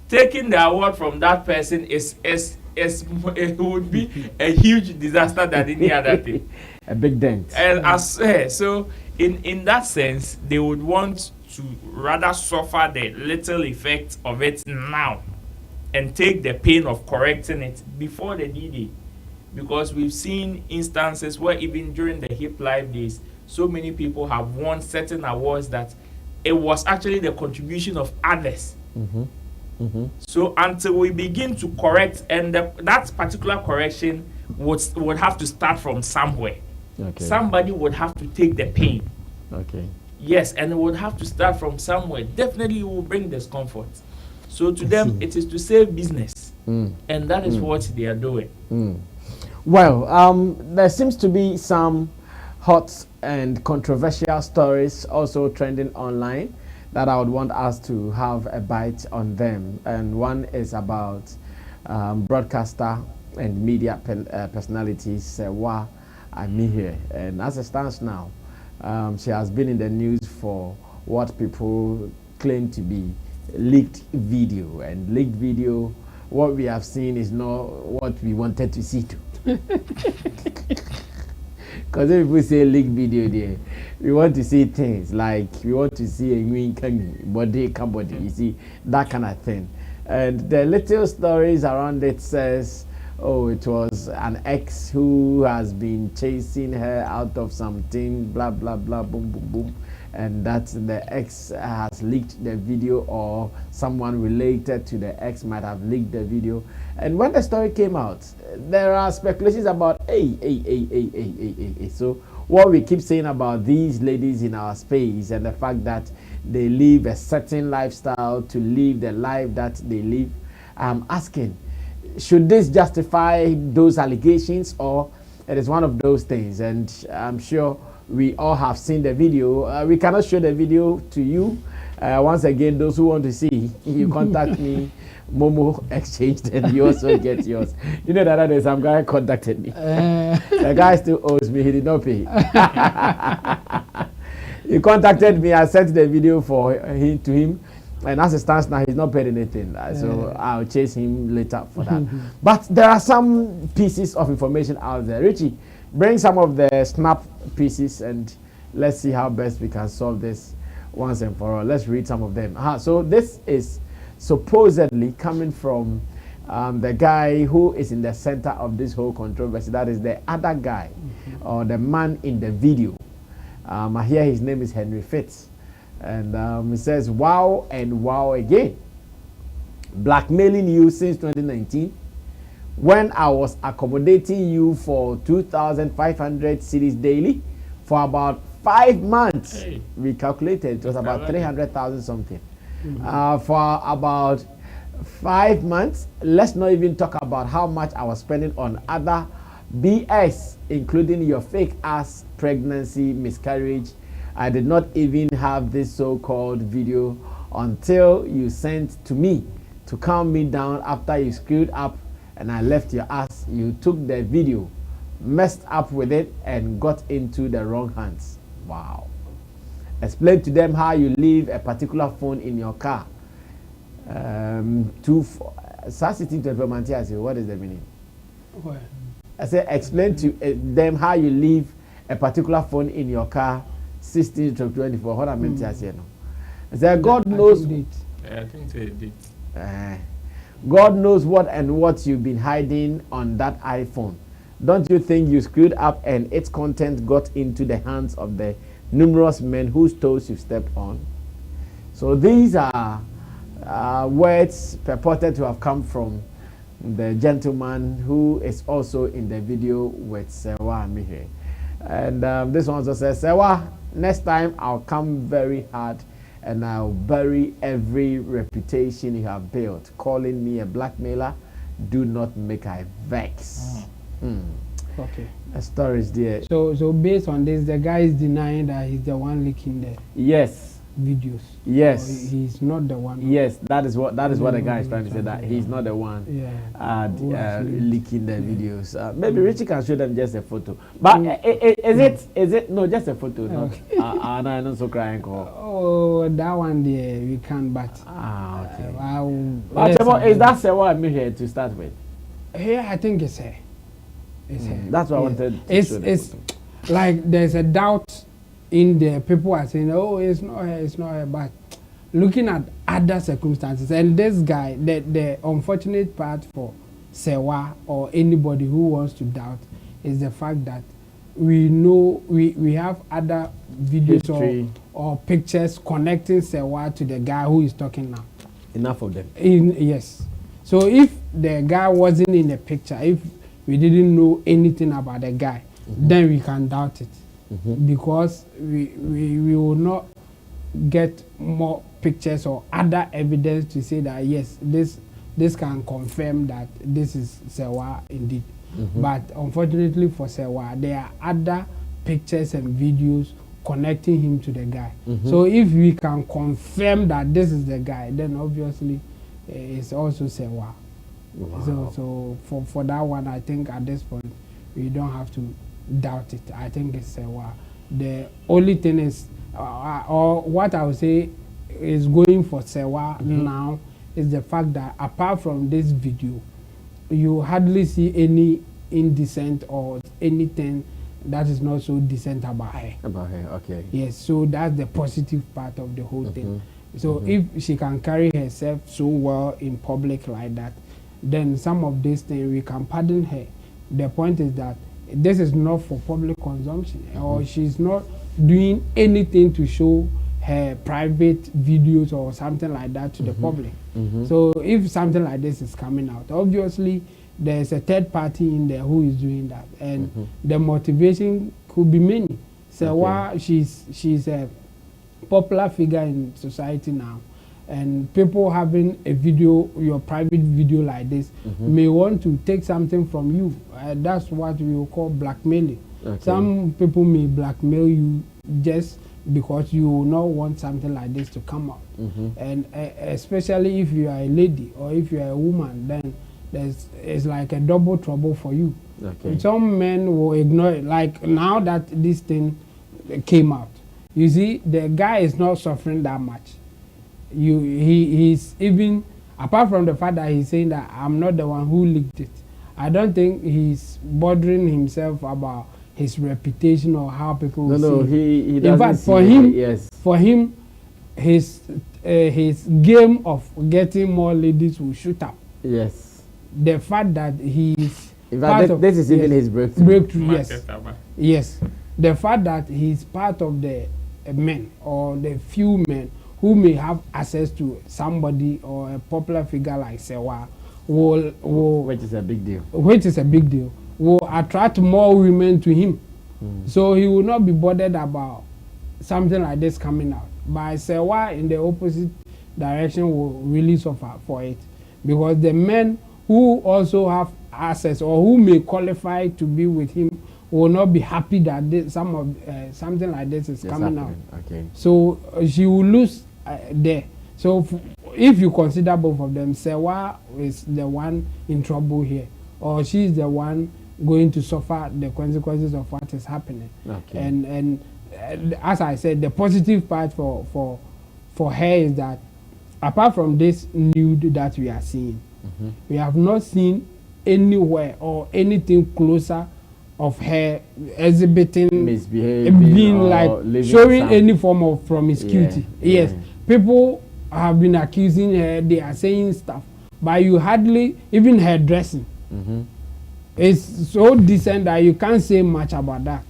taking the award from that person it would be a huge disaster than any other thing. A big dent. And so in that sense, they would want to rather suffer the little effect of it now and take the pain of correcting it before the D-Day. Because we've seen instances where even during the Hip Live days, so many people have won certain awards that it was actually the contribution of others. So until we begin to correct, and that particular correction would have to start from somewhere. Okay. Somebody would have to take the pain. Okay. Yes, and it would have to start from somewhere. Definitely, it will bring discomfort. So to them, it is to save business, and that is what they are doing. Well, there seems to be some hot and controversial stories also trending online that I would want us to have a bite on them. And one is about broadcaster and media personality Serwaa Amihere. And as it stands now, she has been in the news for what people claim to be leaked video. And leaked video, what we have seen is not what we wanted to see too. Because if we say leaked video there, we want to see things like we want to see a green body, you see, that kind of thing. And the little stories around it says, oh, it was an ex who has been chasing her out of something, blah, blah, blah, boom, boom, boom. And that the ex has leaked the video, or someone related to the ex might have leaked the video. And when the story came out, there are speculations about, So what we keep saying about these ladies in our space and the fact that they live a certain lifestyle to live the life that they live, I'm asking, should this justify those allegations, or it is one of those things? And I'm sure we all have seen the video. We cannot show the video to you. Once again, those who want to see, you contact me. Momo exchanged, and you also get yours. You know that day some guy contacted me. The guy still owes me. He did not pay. He contacted me. I sent the video to him, and as it stands now, he's not paid anything. So I'll chase him later for that. But there are some pieces of information out there. Richie, bring some of the snap pieces, and let's see how best we can solve this once and for all. Let's read some of them. So this is supposedly coming from the guy who is in the center of this whole controversy. That is the other guy, or the man in the video. I hear his name is Henry Fitz, and he says, "Wow and wow again, blackmailing you since 2019. When I was accommodating you for 2,500 cedis daily for about 5 months." Hey. We calculated it was about 300,000 something. For about 5 months. Let's not even talk about how much I was spending on other BS, including your fake ass pregnancy, miscarriage. I did not even have this so-called video until you sent to me to calm me down after you screwed up and I left your ass. You took the video, messed up with it, and got into the wrong hands. Wow. Explain to them how you leave a particular phone in your car. What is the meaning? What? I said, explain to them how you leave a particular phone in your car 16 to 24. What I meant to say, no. I said, God knows. I think they did. God knows what and what you've been hiding on that iPhone. Don't you think you screwed up and its content got into the hands of the numerous men whose toes you stepped on? So these are words purported to have come from the gentleman who is also in the video with Serwaa Amihere. And this one also says, "Serwaa, next time I'll come very hard and I'll bury every reputation you have built. Calling me a blackmailer, do not make I vex." Okay. The story is there. So based on this, the guy is denying that he's the one leaking the videos. Yes. He's not the one. Yes, that is what the guy is trying to say, that he's not the one leaking the videos. Maybe Richie can show them just a photo. But is it no, just a photo? Okay. Not I'm not so crying. Oh, that one there we can, but okay. But is that Serwaa Amihere to start with? Yeah, I think it's her. That's what I wanted to show. It's like there's a doubt in there. People are saying, "Oh, it's not her," but looking at other circumstances, and this guy, the unfortunate part for Serwaa or anybody who wants to doubt is the fact that we know we have other videos or pictures connecting Serwaa to the guy who is talking now. Enough of them. Yes. So if the guy wasn't in the picture, if we didn't know anything about the guy, then we can doubt it. Because we will not get more pictures or other evidence to say that yes, this can confirm that this is Serwaa indeed. But unfortunately for Serwaa, there are other pictures and videos connecting him to the guy. So if we can confirm that this is the guy, then obviously it's also Serwaa. Wow. So for that one, I think at this point we don't have to doubt it. I think it's Serwaa. The only thing is, or what I would say is going for Serwaa now is the fact that apart from this video, you hardly see any indecent or anything that is not so decent about her. About her, okay. Yes, so that's the positive part of the whole thing. So if she can carry herself so well in public like that, then some of these things we can pardon her. The point is that this is not for public consumption, or she's not doing anything to show her private videos or something like that to the public. So if something like this is coming out, obviously there's a third party in there who is doing that, and the motivation could be many. Serwaa, she's a popular figure in society now, and people having a video, your private video like this, may want to take something from you. That's what we will call blackmailing. Okay. Some people may blackmail you just because you will not want something like this to come out. And especially if you are a lady or if you are a woman, then it's like a double trouble for you. Okay. Some men will ignore it. Like now that this thing came out, you see, the guy is not suffering that much. He's even, apart from the fact that he's saying that I'm not the one who leaked it, I don't think he's bothering himself about his reputation or how people will see. No, he doesn't. In fact, for him, his game of getting more ladies will shoot up. Yes. The fact that he's in fact, this is even his breakthrough. Yes. Yes. The fact that he's part of the men or the few men who may have access to somebody or a popular figure like Serwaa which is a big deal. Will attract more women to him. So he will not be bothered about something like this coming out. But Serwaa in the opposite direction will really suffer for it, because the men who also have access or who may qualify to be with him will not be happy that something like this is coming out. Okay. So she will lose there. So if you consider both of them, Serwaa is the one in trouble here, or she is the one going to suffer the consequences of what is happening. Okay. And as I said, the positive part for her is that apart from this nude that we are seeing, we have not seen anywhere or anything closer of her exhibiting misbehaving, being like showing any form of promiscuity. Yes, people have been accusing her, they are saying stuff, but you hardly, even her dressing, it's so decent that you can't say much about that.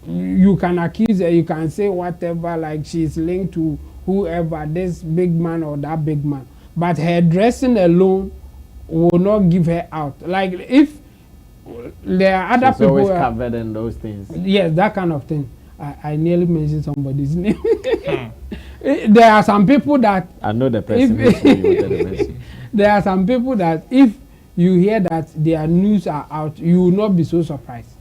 You can accuse her, you can say whatever, like she's linked to whoever, this big man or that big man, but her dressing alone will not give her out. Like if there are other people always covered in those things. Yes, that kind of thing. I nearly mentioned somebody's name. There are some people that I know the person. There are some people that if you hear that their news are out, you will not be so surprised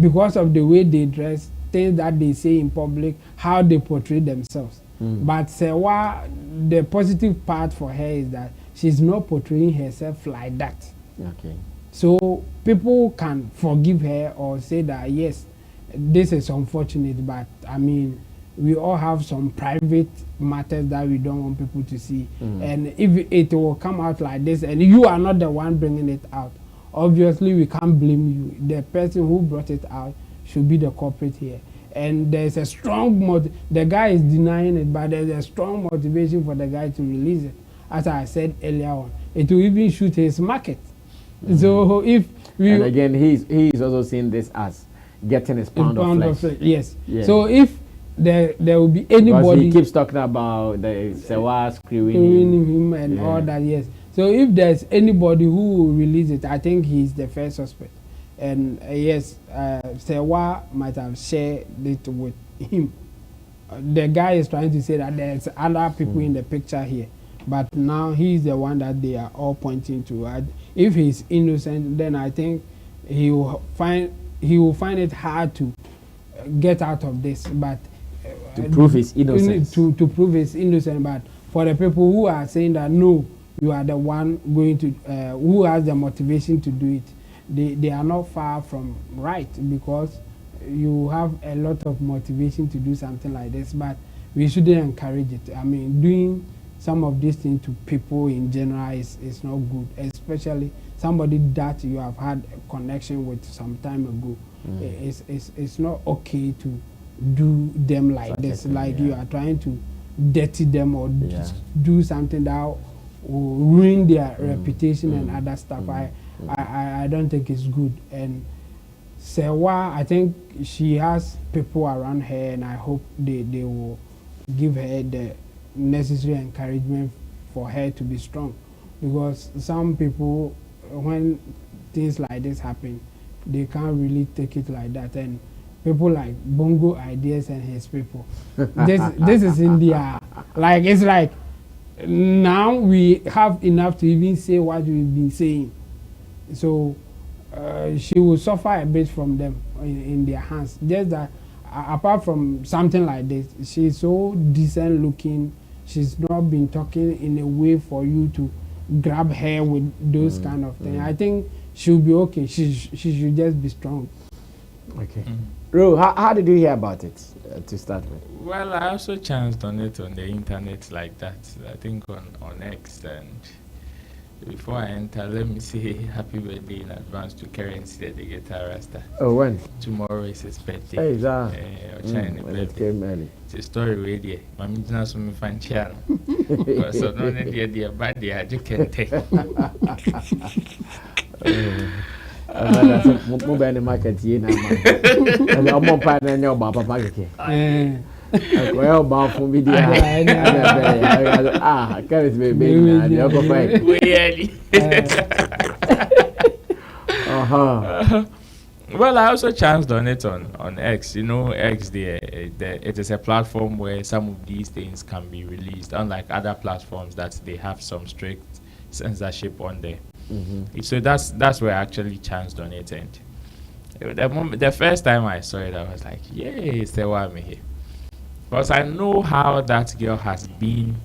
because of the way they dress, things that they say in public, how they portray themselves. But Serwaa, the positive part for her is that she's not portraying herself like that. Okay. So people can forgive her or say that yes, this is unfortunate, but I mean, we all have some private matters that we don't want people to see. And if it will come out like this and you are not the one bringing it out, obviously we can't blame you. The person who brought it out should be the culprit here. And there's a strong the guy is denying it, but there's a strong motivation for the guy to release it. As I said earlier on, it will even shoot his market. So if we, and again, he's also seeing this as getting his pound of flesh. Yes. Yeah. So if there will be anybody, because he keeps talking about the Serwaa screwing him and all that. Yes. So if there's anybody who will release it, I think he's the first suspect. And yes, Serwaa might have shared it with him. The guy is trying to say that there's other people in the picture here, but now he's the one that they are all pointing to. If he's innocent, then I think he will find it hard to get out of this. But to prove his innocence, to prove his innocence. But for the people who are saying that no, you are the one going to who has the motivation to do it, they are not far from right, because you have a lot of motivation to do something like this, but we shouldn't encourage it. I mean, doing some of these things to people in general is not good, especially somebody that you have had a connection with some time ago. It's not okay to do them like this, like you are trying to dirty them or do something that will ruin their reputation and other stuff. I don't think it's good. And Serwaa, I think she has people around her, and I hope they will give her the necessary encouragement for her to be strong, because some people, when things like this happen, they can't really take it like that. And people like Bongo Ideas and his people, this is in their, like, it's like now we have enough to even say what we've been saying. So she will suffer a bit from them in their hands. Just that apart from something like this, she's so decent looking. She's not been talking in a way for you to grab her with those kind of things. I think she'll be okay. She should just be strong. Okay. Ro, how did you hear about it to start with? Well, I also chanced on it on the internet like that. I think on X. And before I enter, let me say happy birthday in advance to Currency, the guitar rasta. Oh, when? Tomorrow is his birthday. Hey, is that? When it came early. It's a story radio. My midnight from fan channel. Because I don't need the bad day. You can take. Move any market here now. And I'm more partner in your Baba market. Well, Bob from video. Carries me, baby. Well, I also chanced on it on X. You know, X, it is a platform where some of these things can be released, unlike other platforms that they have some strict censorship on there. So that's where I actually chanced on it. And the first time I saw it, I was like, yay, Serwaa Amihere. Because I know how that girl has been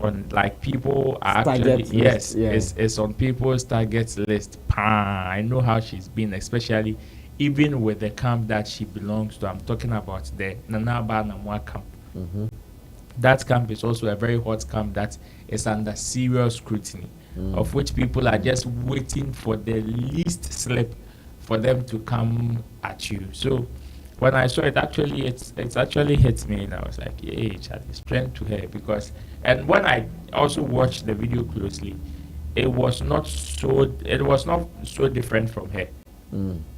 on, like, people are actually, yes, it's on people's target list. I know how she's been, especially even with the camp that she belongs to. I'm talking about the Nanaba Namwa camp. That camp is also a very hot camp that is under serious scrutiny, of which people are just waiting for the least slip for them to come at you. So when I saw it, actually, it's actually hit me, and I was like, "Hey, Charlie, strength to her." Because, and when I also watched the video closely, it was not so different from her.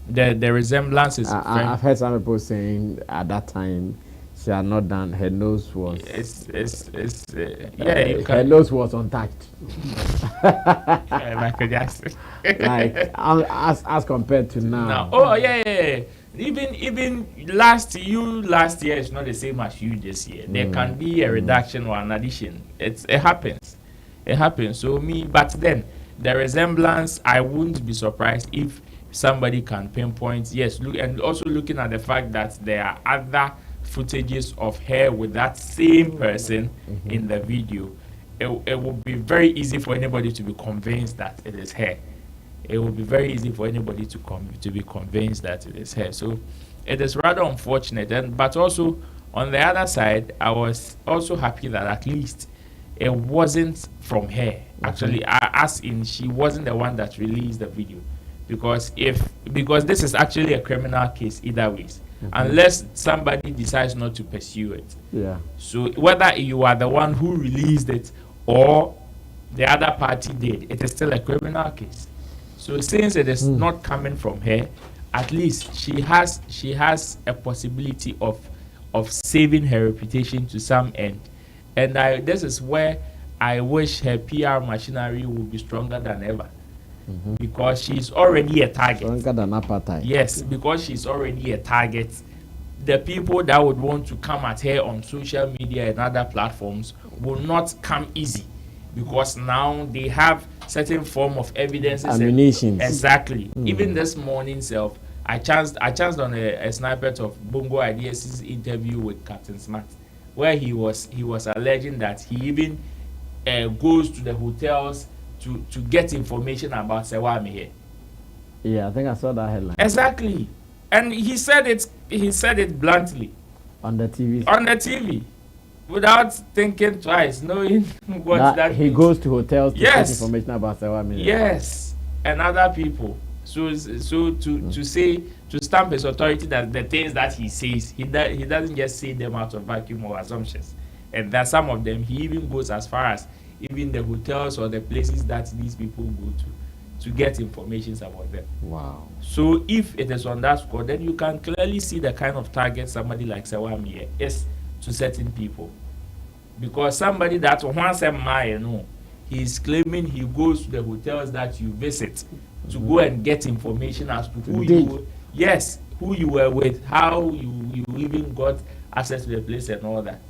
The resemblance is. I've heard some people saying at that time she had not done. Her nose was. Her nose was untouched. Michael Jackson. Like as compared to now. Oh yeah. Even last year is not the same as you this year. There can be a reduction or an addition. It happens. So but then the resemblance, I wouldn't be surprised if somebody can pinpoint. Yes, and also looking at the fact that there are other footages of her with that same person in the video. It will be very easy for anybody to be convinced that it is her. It will be very easy for anybody to be convinced that it is her. So it is rather unfortunate. But also on the other side, I was also happy that at least it wasn't from her. Actually, as in she wasn't the one that released the video, because this is actually a criminal case either ways, unless somebody decides not to pursue it. Yeah. So whether you are the one who released it or the other party did, it is still a criminal case. So since it is not coming from her, at least she has a possibility of saving her reputation to some end. And this is where I wish her PR machinery would be stronger than ever. Because she's already a target. Stronger than appetite. Yes, because she's already a target. The people that would want to come at her on social media and other platforms will not come easy, because now they have certain form of evidence. Ammunition. Exactly. Even this morning self, I chanced on a snippet of Bongo Ideas' interview with Captain Smart, where he was alleging that he even goes to the hotels to get information about Serwaa Amihere. Yeah, I think I saw that headline. Exactly. And he said it bluntly. On the TV. On the TV. Without thinking twice, knowing what that he means. Goes to hotels to get information about Serwaa Amihere. Yes. And other people. So to say, to stamp his authority that the things that he says, he doesn't just say them out of vacuum or assumptions. And that some of them, he even goes as far as even the hotels or the places that these people go to get information about them. Wow. So if it is on that score, then you can clearly see the kind of target somebody like Serwaa Amihere is to certain people. Because somebody that once a man, he is claiming he goes to the hotels that you visit to go and get information as to who you were with, how you even got access to the place and all that.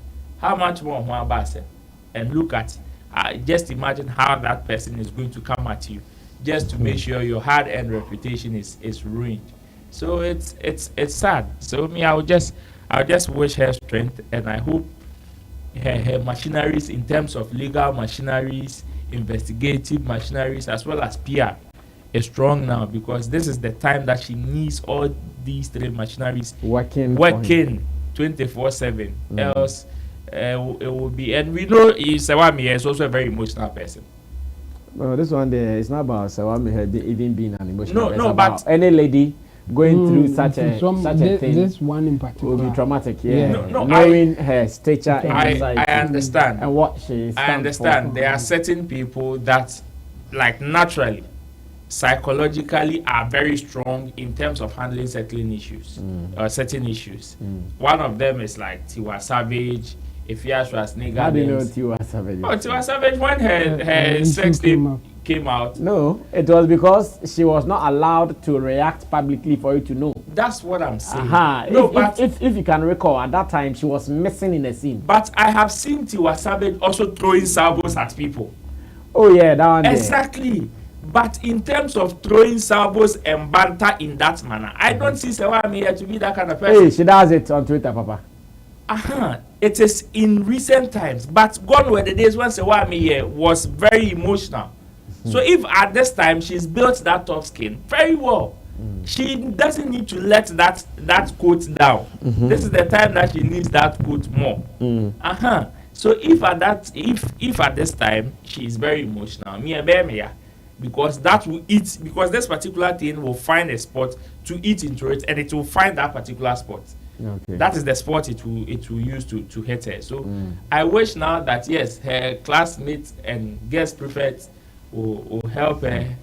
How much more Juan Bassett? And look at just imagine how that person is going to come at you just to make sure your hard-earned reputation is ruined. So it's sad. So me, I'll just wish her strength, and I hope her machineries, in terms of legal machineries, investigative machineries, as well as PR, is strong now, because this is the time that she needs all these three machineries working 24/7. Else it will be, and we know Amihere is also a very emotional person. No, this one there is not about Amihere even being an emotional person. No, but any lady going through such a thing, this one in particular will be traumatic. Yeah, No, knowing her stature in society. I understand, and what she. I understand. There are certain people that, like, naturally, psychologically are very strong in terms of handling certain issues. One of them is like Tiwa Savage. If you ask us, nigga, how do you know Tiwa Savage? Oh, Tiwa Savage, when her sex tape came out. No, it was because she was not allowed to react publicly for you to know. That's what I'm saying. No, if you can recall, at that time she was missing in the scene. But I have seen Tiwa Savage also throwing salvos at people. Oh yeah, that one. Exactly. There. But in terms of throwing salvos and banter in that manner, I don't see Serwaa Amihere to be that kind of person. Hey, she does it on Twitter, Papa. It is in recent times, but gone were the days when Serwaa Amihere was very emotional. So if at this time she's built that tough skin very well, she doesn't need to let that coat down. This is the time that she needs that coat more. So if at this time she is very emotional, because that will eat, because this particular thing will find a spot to eat into it, and it will find that particular spot. Okay. That is the spot it will use to hit her. So I wish now that yes, her classmates and guest prefects will help her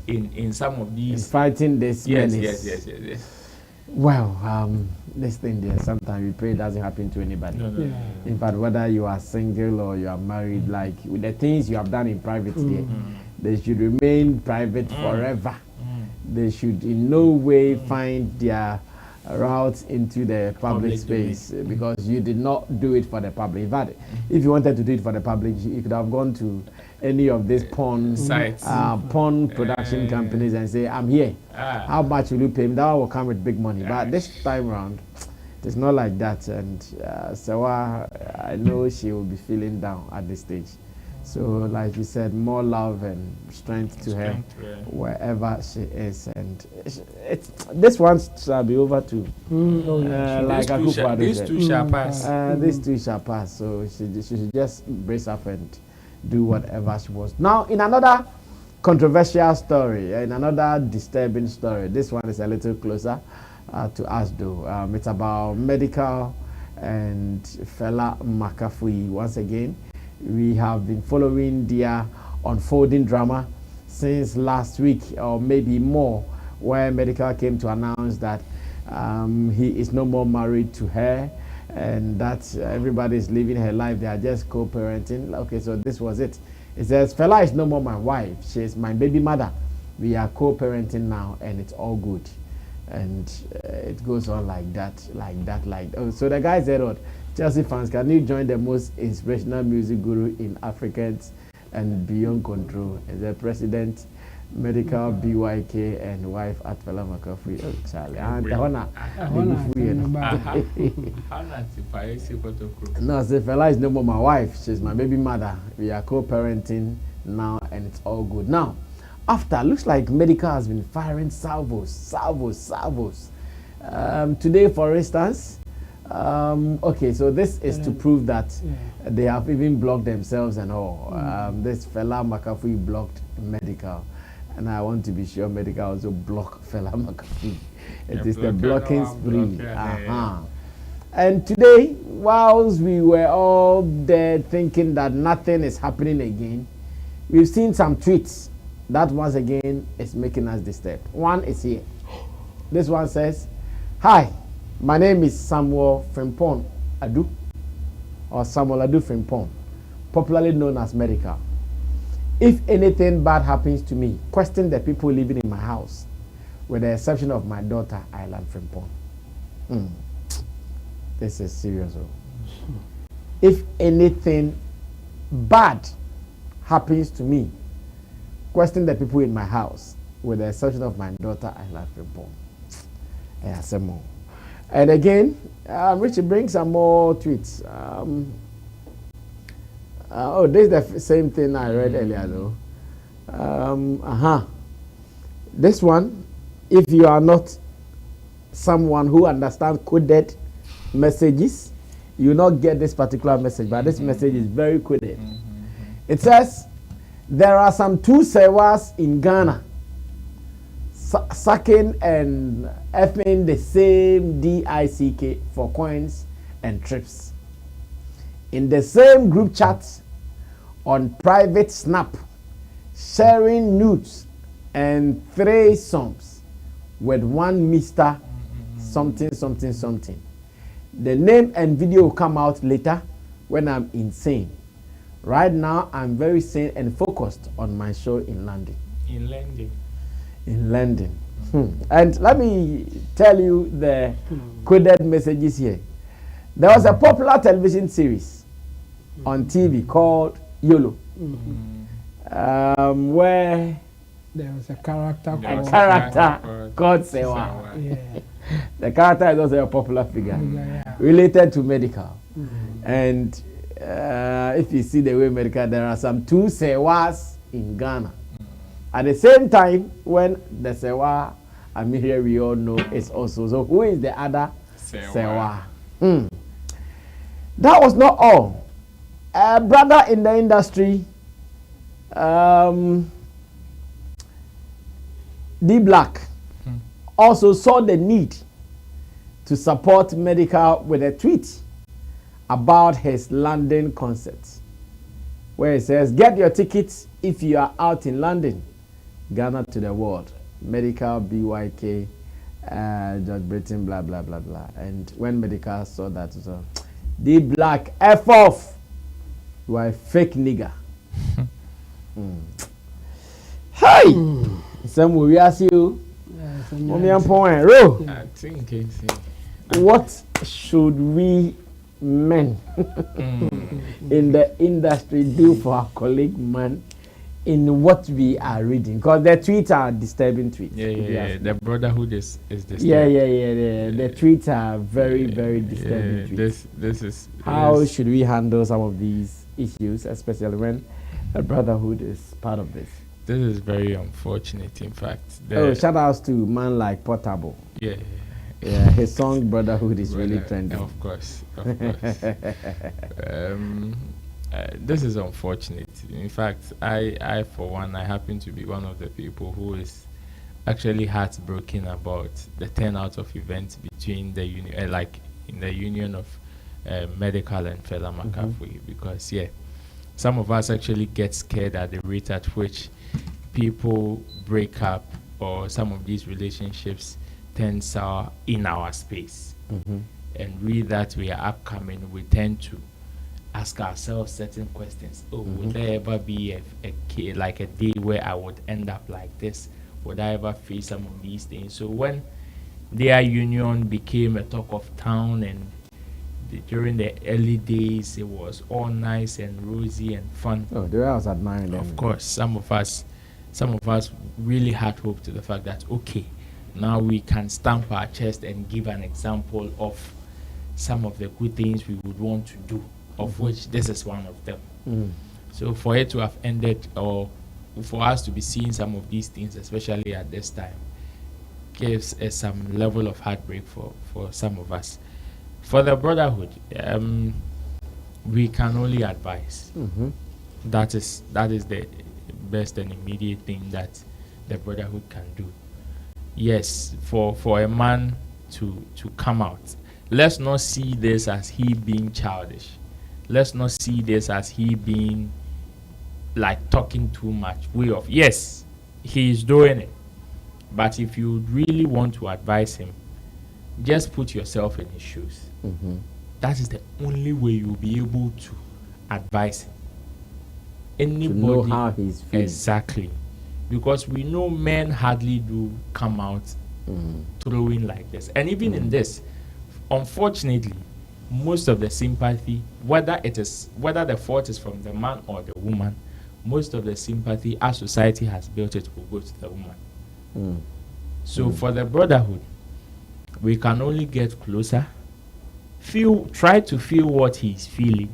in some of these, in fighting this. Yes. Well, this thing there, sometimes we pray it doesn't happen to anybody. No. In fact, whether you are single or you are married, like with the things you have done in private there, they should remain private forever. They should in no way find their route into the public space, because you did not do it for the public. In fact, if you wanted to do it for the public, you could have gone to any of these porn sites, porn production companies, and say, I'm here. How much will you pay me? That will come with big money. But this time around, it's not like that. And Serwaa, I know she will be feeling down at this stage. So, like you said, more love and strength to her wherever she is. And this one shall be over too. Like these two shall pass. These two shall pass. So she should just brace up and do whatever she wants. Now, in another controversial story, in another disturbing story, this one is a little closer to us though. It's about Medikal and fella Makafui. Once again, we have been following their unfolding drama since last week, or maybe more, where Medikal came to announce that he is no more married to her, and that everybody is living her life. They are just co-parenting. Okay, so this was it. It says, fella is no more my wife. She is my baby mother. We are co-parenting now, and it's all good. And it goes on like that. Oh, so the guy said, "What, Chelsea fans, can you join the most inspirational music guru in Africans and beyond control?" And the president, Medikal, BYK, and wife at fella Makafui. Oh, Charlie. No, say fella is no more my wife. She's my baby mother. We are co-parenting now, and it's all good. Now, after, looks like Medikal has been firing salvos. Today, for instance, okay, so this is to prove that they have even blocked themselves and all. This fella Makafui blocked Medikal, and I want to be sure Medikal also blocked fella Makafui. It is the blocking spree. And today, whilst we were all there thinking that nothing is happening again, we've seen some tweets that once again is making us disturbed. One is here. This one says, "Hi, my name is Samuel Frimpong Adu, or Samuel Adu Frimpong, popularly known as Medikal. If anything bad happens to me, question the people living in my house, with the exception of my daughter, Island Frimpong." This is serious. If anything bad happens to me, question the people in my house, with the exception of my daughter, I love you born. And again, Richard brings some more tweets. This is the same thing I read earlier though. This one, if you are not someone who understands coded messages, you will not get this particular message, but this message is very coded. It says, there are some two Serwaas in Ghana sucking and effing the same DICK for coins and trips. In the same group chat on private Snap, sharing nudes and threesomes with one Mr. something something something. The name and video will come out later when I'm insane. Right now, I'm very sane and focused on my show in London. In London. And let me tell you the coded messages here. There was a popular television series on TV called YOLO, where there was a character called Serwaa. Yeah. The character is also a popular figure related to Medikal. And if you see the way Medikal, there are some two Serwaas in Ghana. At the same time, when the Serwaa Amihere we all know is also. So who is the other Serwaa? That was not all. A brother in the industry, D Black, also saw the need to support Medikal with a tweet about his London concert, where he says, get your tickets if you are out in London. Ghana to the world. Medikal, BYK, George Britain, blah, blah, blah, blah. And when Medikal saw that, so, D Black, F off. You are a fake nigger. Hey! Some we ask you. What should we men in the industry do for our colleague man in what we are reading? Because the tweets are disturbing tweets. Yeah. The brotherhood is disturbing. The tweets are very, very disturbing tweets. This is how should we handle some of these issues, especially when the brotherhood is part of this? This is very unfortunate, in fact. Shout outs to man like Portable. Yeah, his song Brotherhood is really trending. Of course. This is unfortunate. In fact, I for one, I happen to be one of the people who is actually heartbroken about the turnout of events between the union, in the union of Medikal and Fela Makafui, because some of us actually get scared at the rate at which people break up or some of these relationships turn sour in our space. And we that we are upcoming, we tend to ask ourselves certain questions. Would there ever be a day where I would end up like this? Would I ever face some of these things? So when their union became a talk of town, and during the early days it was all nice and rosy and fun. The way I was admiring them. Of course, some of us really had hope to the fact that now we can stamp our chest and give an example of some of the good things we would want to do, of which this is one of them. So for it to have ended, or for us to be seeing some of these things, especially at this time, gives us some level of heartbreak for some of us. For the brotherhood, we can only advise. That is the best and immediate thing that the brotherhood can do. Yes, for a man to come out, let's not see this as he being childish. Let's not see this as he being like talking too much. Yes, he is doing it. But if you really want to advise him, just put yourself in his shoes. That is the only way you'll be able to advise him. Anybody, to know how he's feeling. Exactly. Because we know men hardly do come out throwing like this. And even in this, unfortunately, most of the sympathy, whether the fault is from the man or the woman, most of the sympathy as society has built it will go to the woman. So for the brotherhood, we can only get closer, try to feel what he's feeling.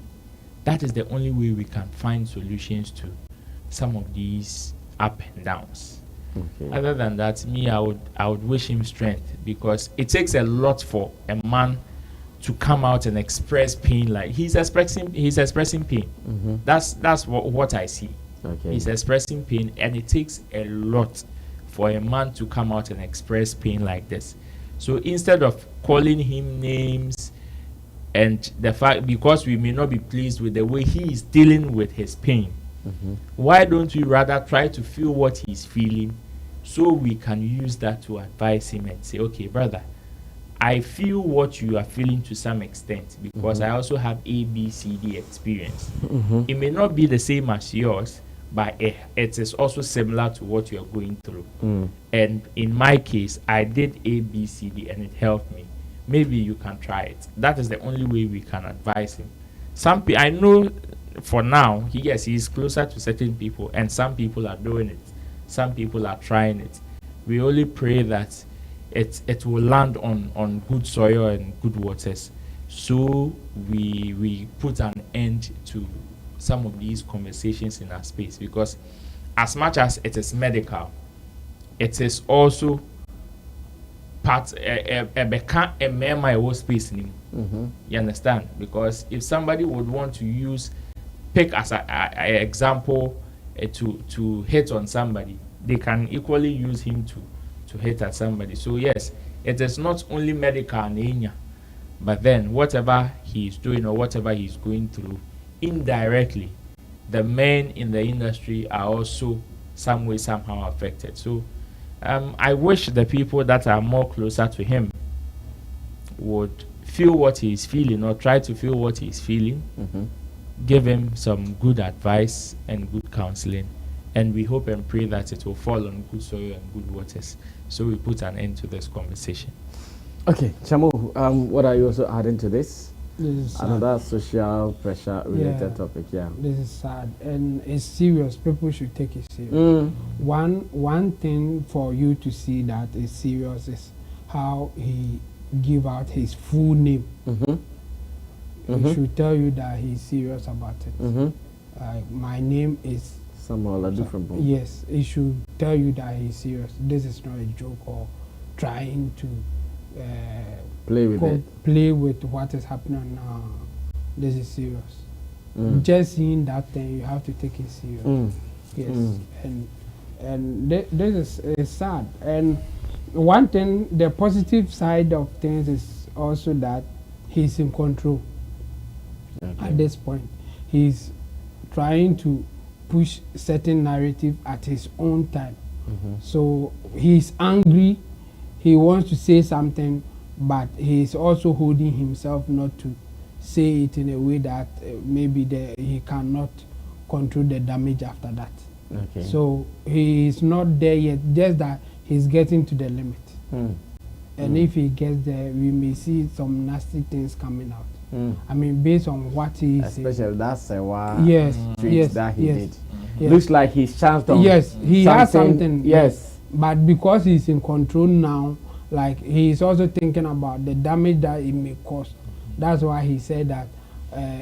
That is the only way we can find solutions to some of these up and downs. Other than that, I would wish him strength, because it takes a lot for a man to come out and express pain. Like he's expressing pain. That's what I see. He's expressing pain, and it takes a lot for a man to come out and express pain like this. So instead of calling him names, and the fact, because we may not be pleased with the way he is dealing with his pain, why don't we rather try to feel what he's feeling, so we can use that to advise him and say, okay, brother, I feel what you are feeling to some extent, because I also have A, B, C, D experience. It may not be the same as yours, but it is also similar to what you are going through. And in my case, I did A, B, C, D, and it helped me. Maybe you can try it. That is the only way we can advise him. I know for now, he's closer to certain people, and some people are doing it. Some people are trying it. We only pray that it will land on good soil and good waters, so we put an end to some of these conversations in our space. Because as much as it is medical, it is also part a member space. You understand? Because if somebody would want to pick as an example to hit on somebody, they can equally use him to hit at somebody. So yes, it is not only medical and but then whatever he's doing or whatever he's going through, indirectly, the men in the industry are also some way somehow affected. So I wish the people that are more closer to him would feel what he's feeling, or try to feel what he's feeling, give him some good advice and good counseling, and we hope and pray that it will fall on good soil and good waters, so we put an end to this conversation. Okay, Chamo, what are you also adding to this? This is another social pressure related topic. This is sad, and it's serious. People should take it serious. One thing for you to see that is serious is how he give out his full name. He should tell you that he's serious about it. My name is somehow a different book. Yes, he should tell you that he's serious. This is not a joke or trying to play with what is happening now. This is serious. Just seeing that thing, you have to take it serious. Yes, and this is sad. And one thing, the positive side of things is also that he's in control. At this point, he's trying to push certain narrative at his own time. So he's angry. He wants to say something, but he's also holding himself not to say it in a way that maybe he cannot control the damage after that. So he is not there yet, just that he's getting to the limit. And if he gets there, we may see some nasty things coming out. I mean, based on what he is saying. Especially that Serwaa that he did. Looks like he's chanced on. Yes, he has something. Yes. But because he's in control now, like he's also thinking about the damage that it may cause. That's why he said that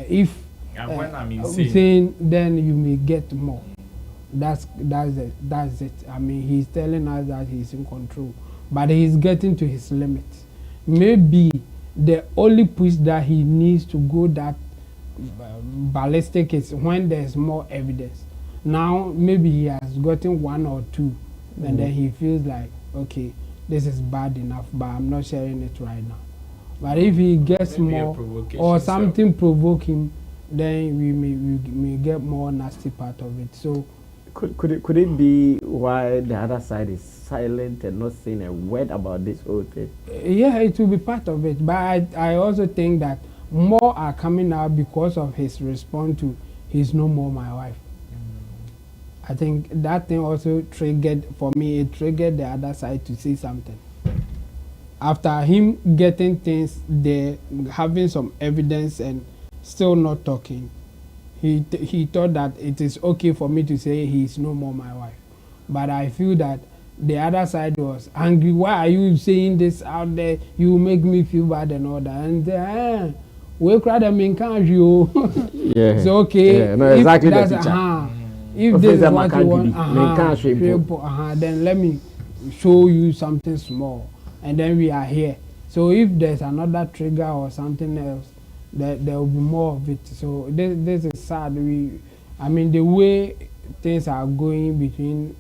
if when I'm insane, then you may get more. That's it. I mean, he's telling us that he's in control, but he's getting to his limit. Maybe the only push that he needs to go that ballistic is when there's more evidence. Now maybe he has gotten one or two, and then he feels like, okay, this is bad enough, but I'm not sharing it right now. But if he gets maybe more or something provoke him, then we may get more nasty part of it. So could it be why the other side is silent and not saying a word about this whole thing? Yeah, it will be part of it. But I also think that more are coming out because of his response to "He's no more my wife." I think that thing also triggered, for me, it triggered the other side to say something. after him getting things there, having some evidence and still not talking, he thought that it is okay for me to say he's no more my wife. But I feel that the other side was angry. Why are you saying this out there? You make me feel bad and all that. And we cried them in country. Yeah. It's okay. Yeah, no, exactly the teacher. If this is what you want, then let me show you something small. And then we are here. So if there's another trigger or something else, there will be more of it. So this is sad. I mean, the way things are going between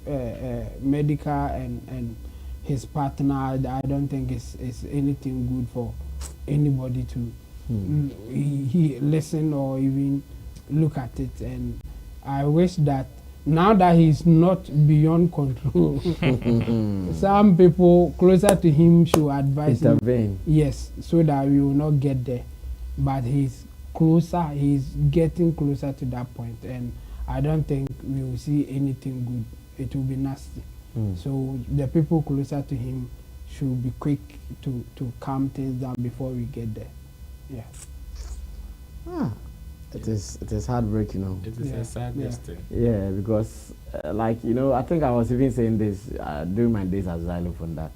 Medikal and his partner, I don't think it's anything good for anybody to he listen or even look at it. And I wish that now that he's not beyond control, some people closer to him should advise him. Yes, so that we will not get there. But he's getting closer to that point, and I don't think we will see anything good. It will be nasty. So the people closer to him should be quick to calm things down before we get there. Yeah. It is heartbreaking, you know. It is a sad thing. Yeah, because like, you know, I think I was even saying this during my days as xylophone, that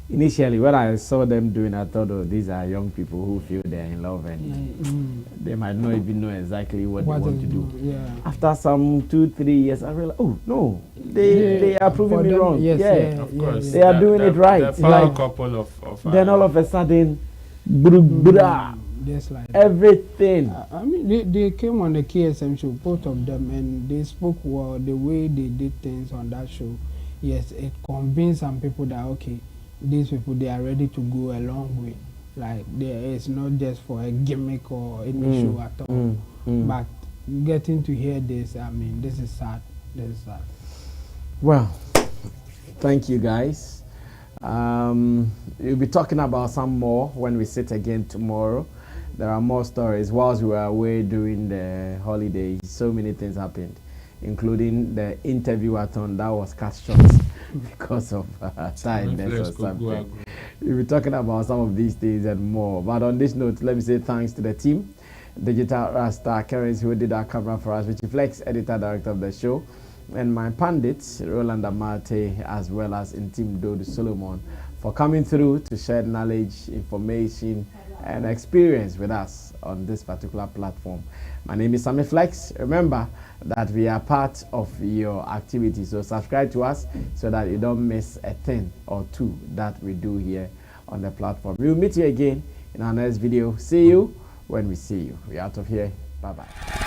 initially when I saw them doing, I thought, oh, these are young people who feel they're in love and they might not even know exactly what they want to do. Yeah. After some 2-3 years, I realized, oh no, they are proving me wrong. Yes, of course. They are doing it right. The power couple of then all of a sudden, just like everything. I mean, they came on the KSM show, both of them, and they spoke well. The way they did things on that show, yes, it convinced some people that okay, these people, they are ready to go a long way. Like, it's not just for a gimmick or any show at all. But getting to hear this, I mean, this is sad. This is sad. Well, thank you guys. We'll be talking about some more when we sit again tomorrow. There are more stories. Whilst we were away during the holidays, so many things happened, including the interview-a-thon that was cut short because of tiredness or something. We'll be talking about some of these things and more. But on this note, let me say thanks to the team, Digital Rasta Kerens, who did our camera for us, Richie Flex, editor, director of the show, and my pundits, Roland Amate, as well as Intim Dodu Solomon, for coming through to share knowledge, information, and experience with us on this particular platform. My name is Sammy Flex. Remember that we are part of your activity, so subscribe to us so that you don't miss a thing or two that we do here on the platform. We'll meet you again in our next video. See you when we see you. We're out of here. Bye-bye.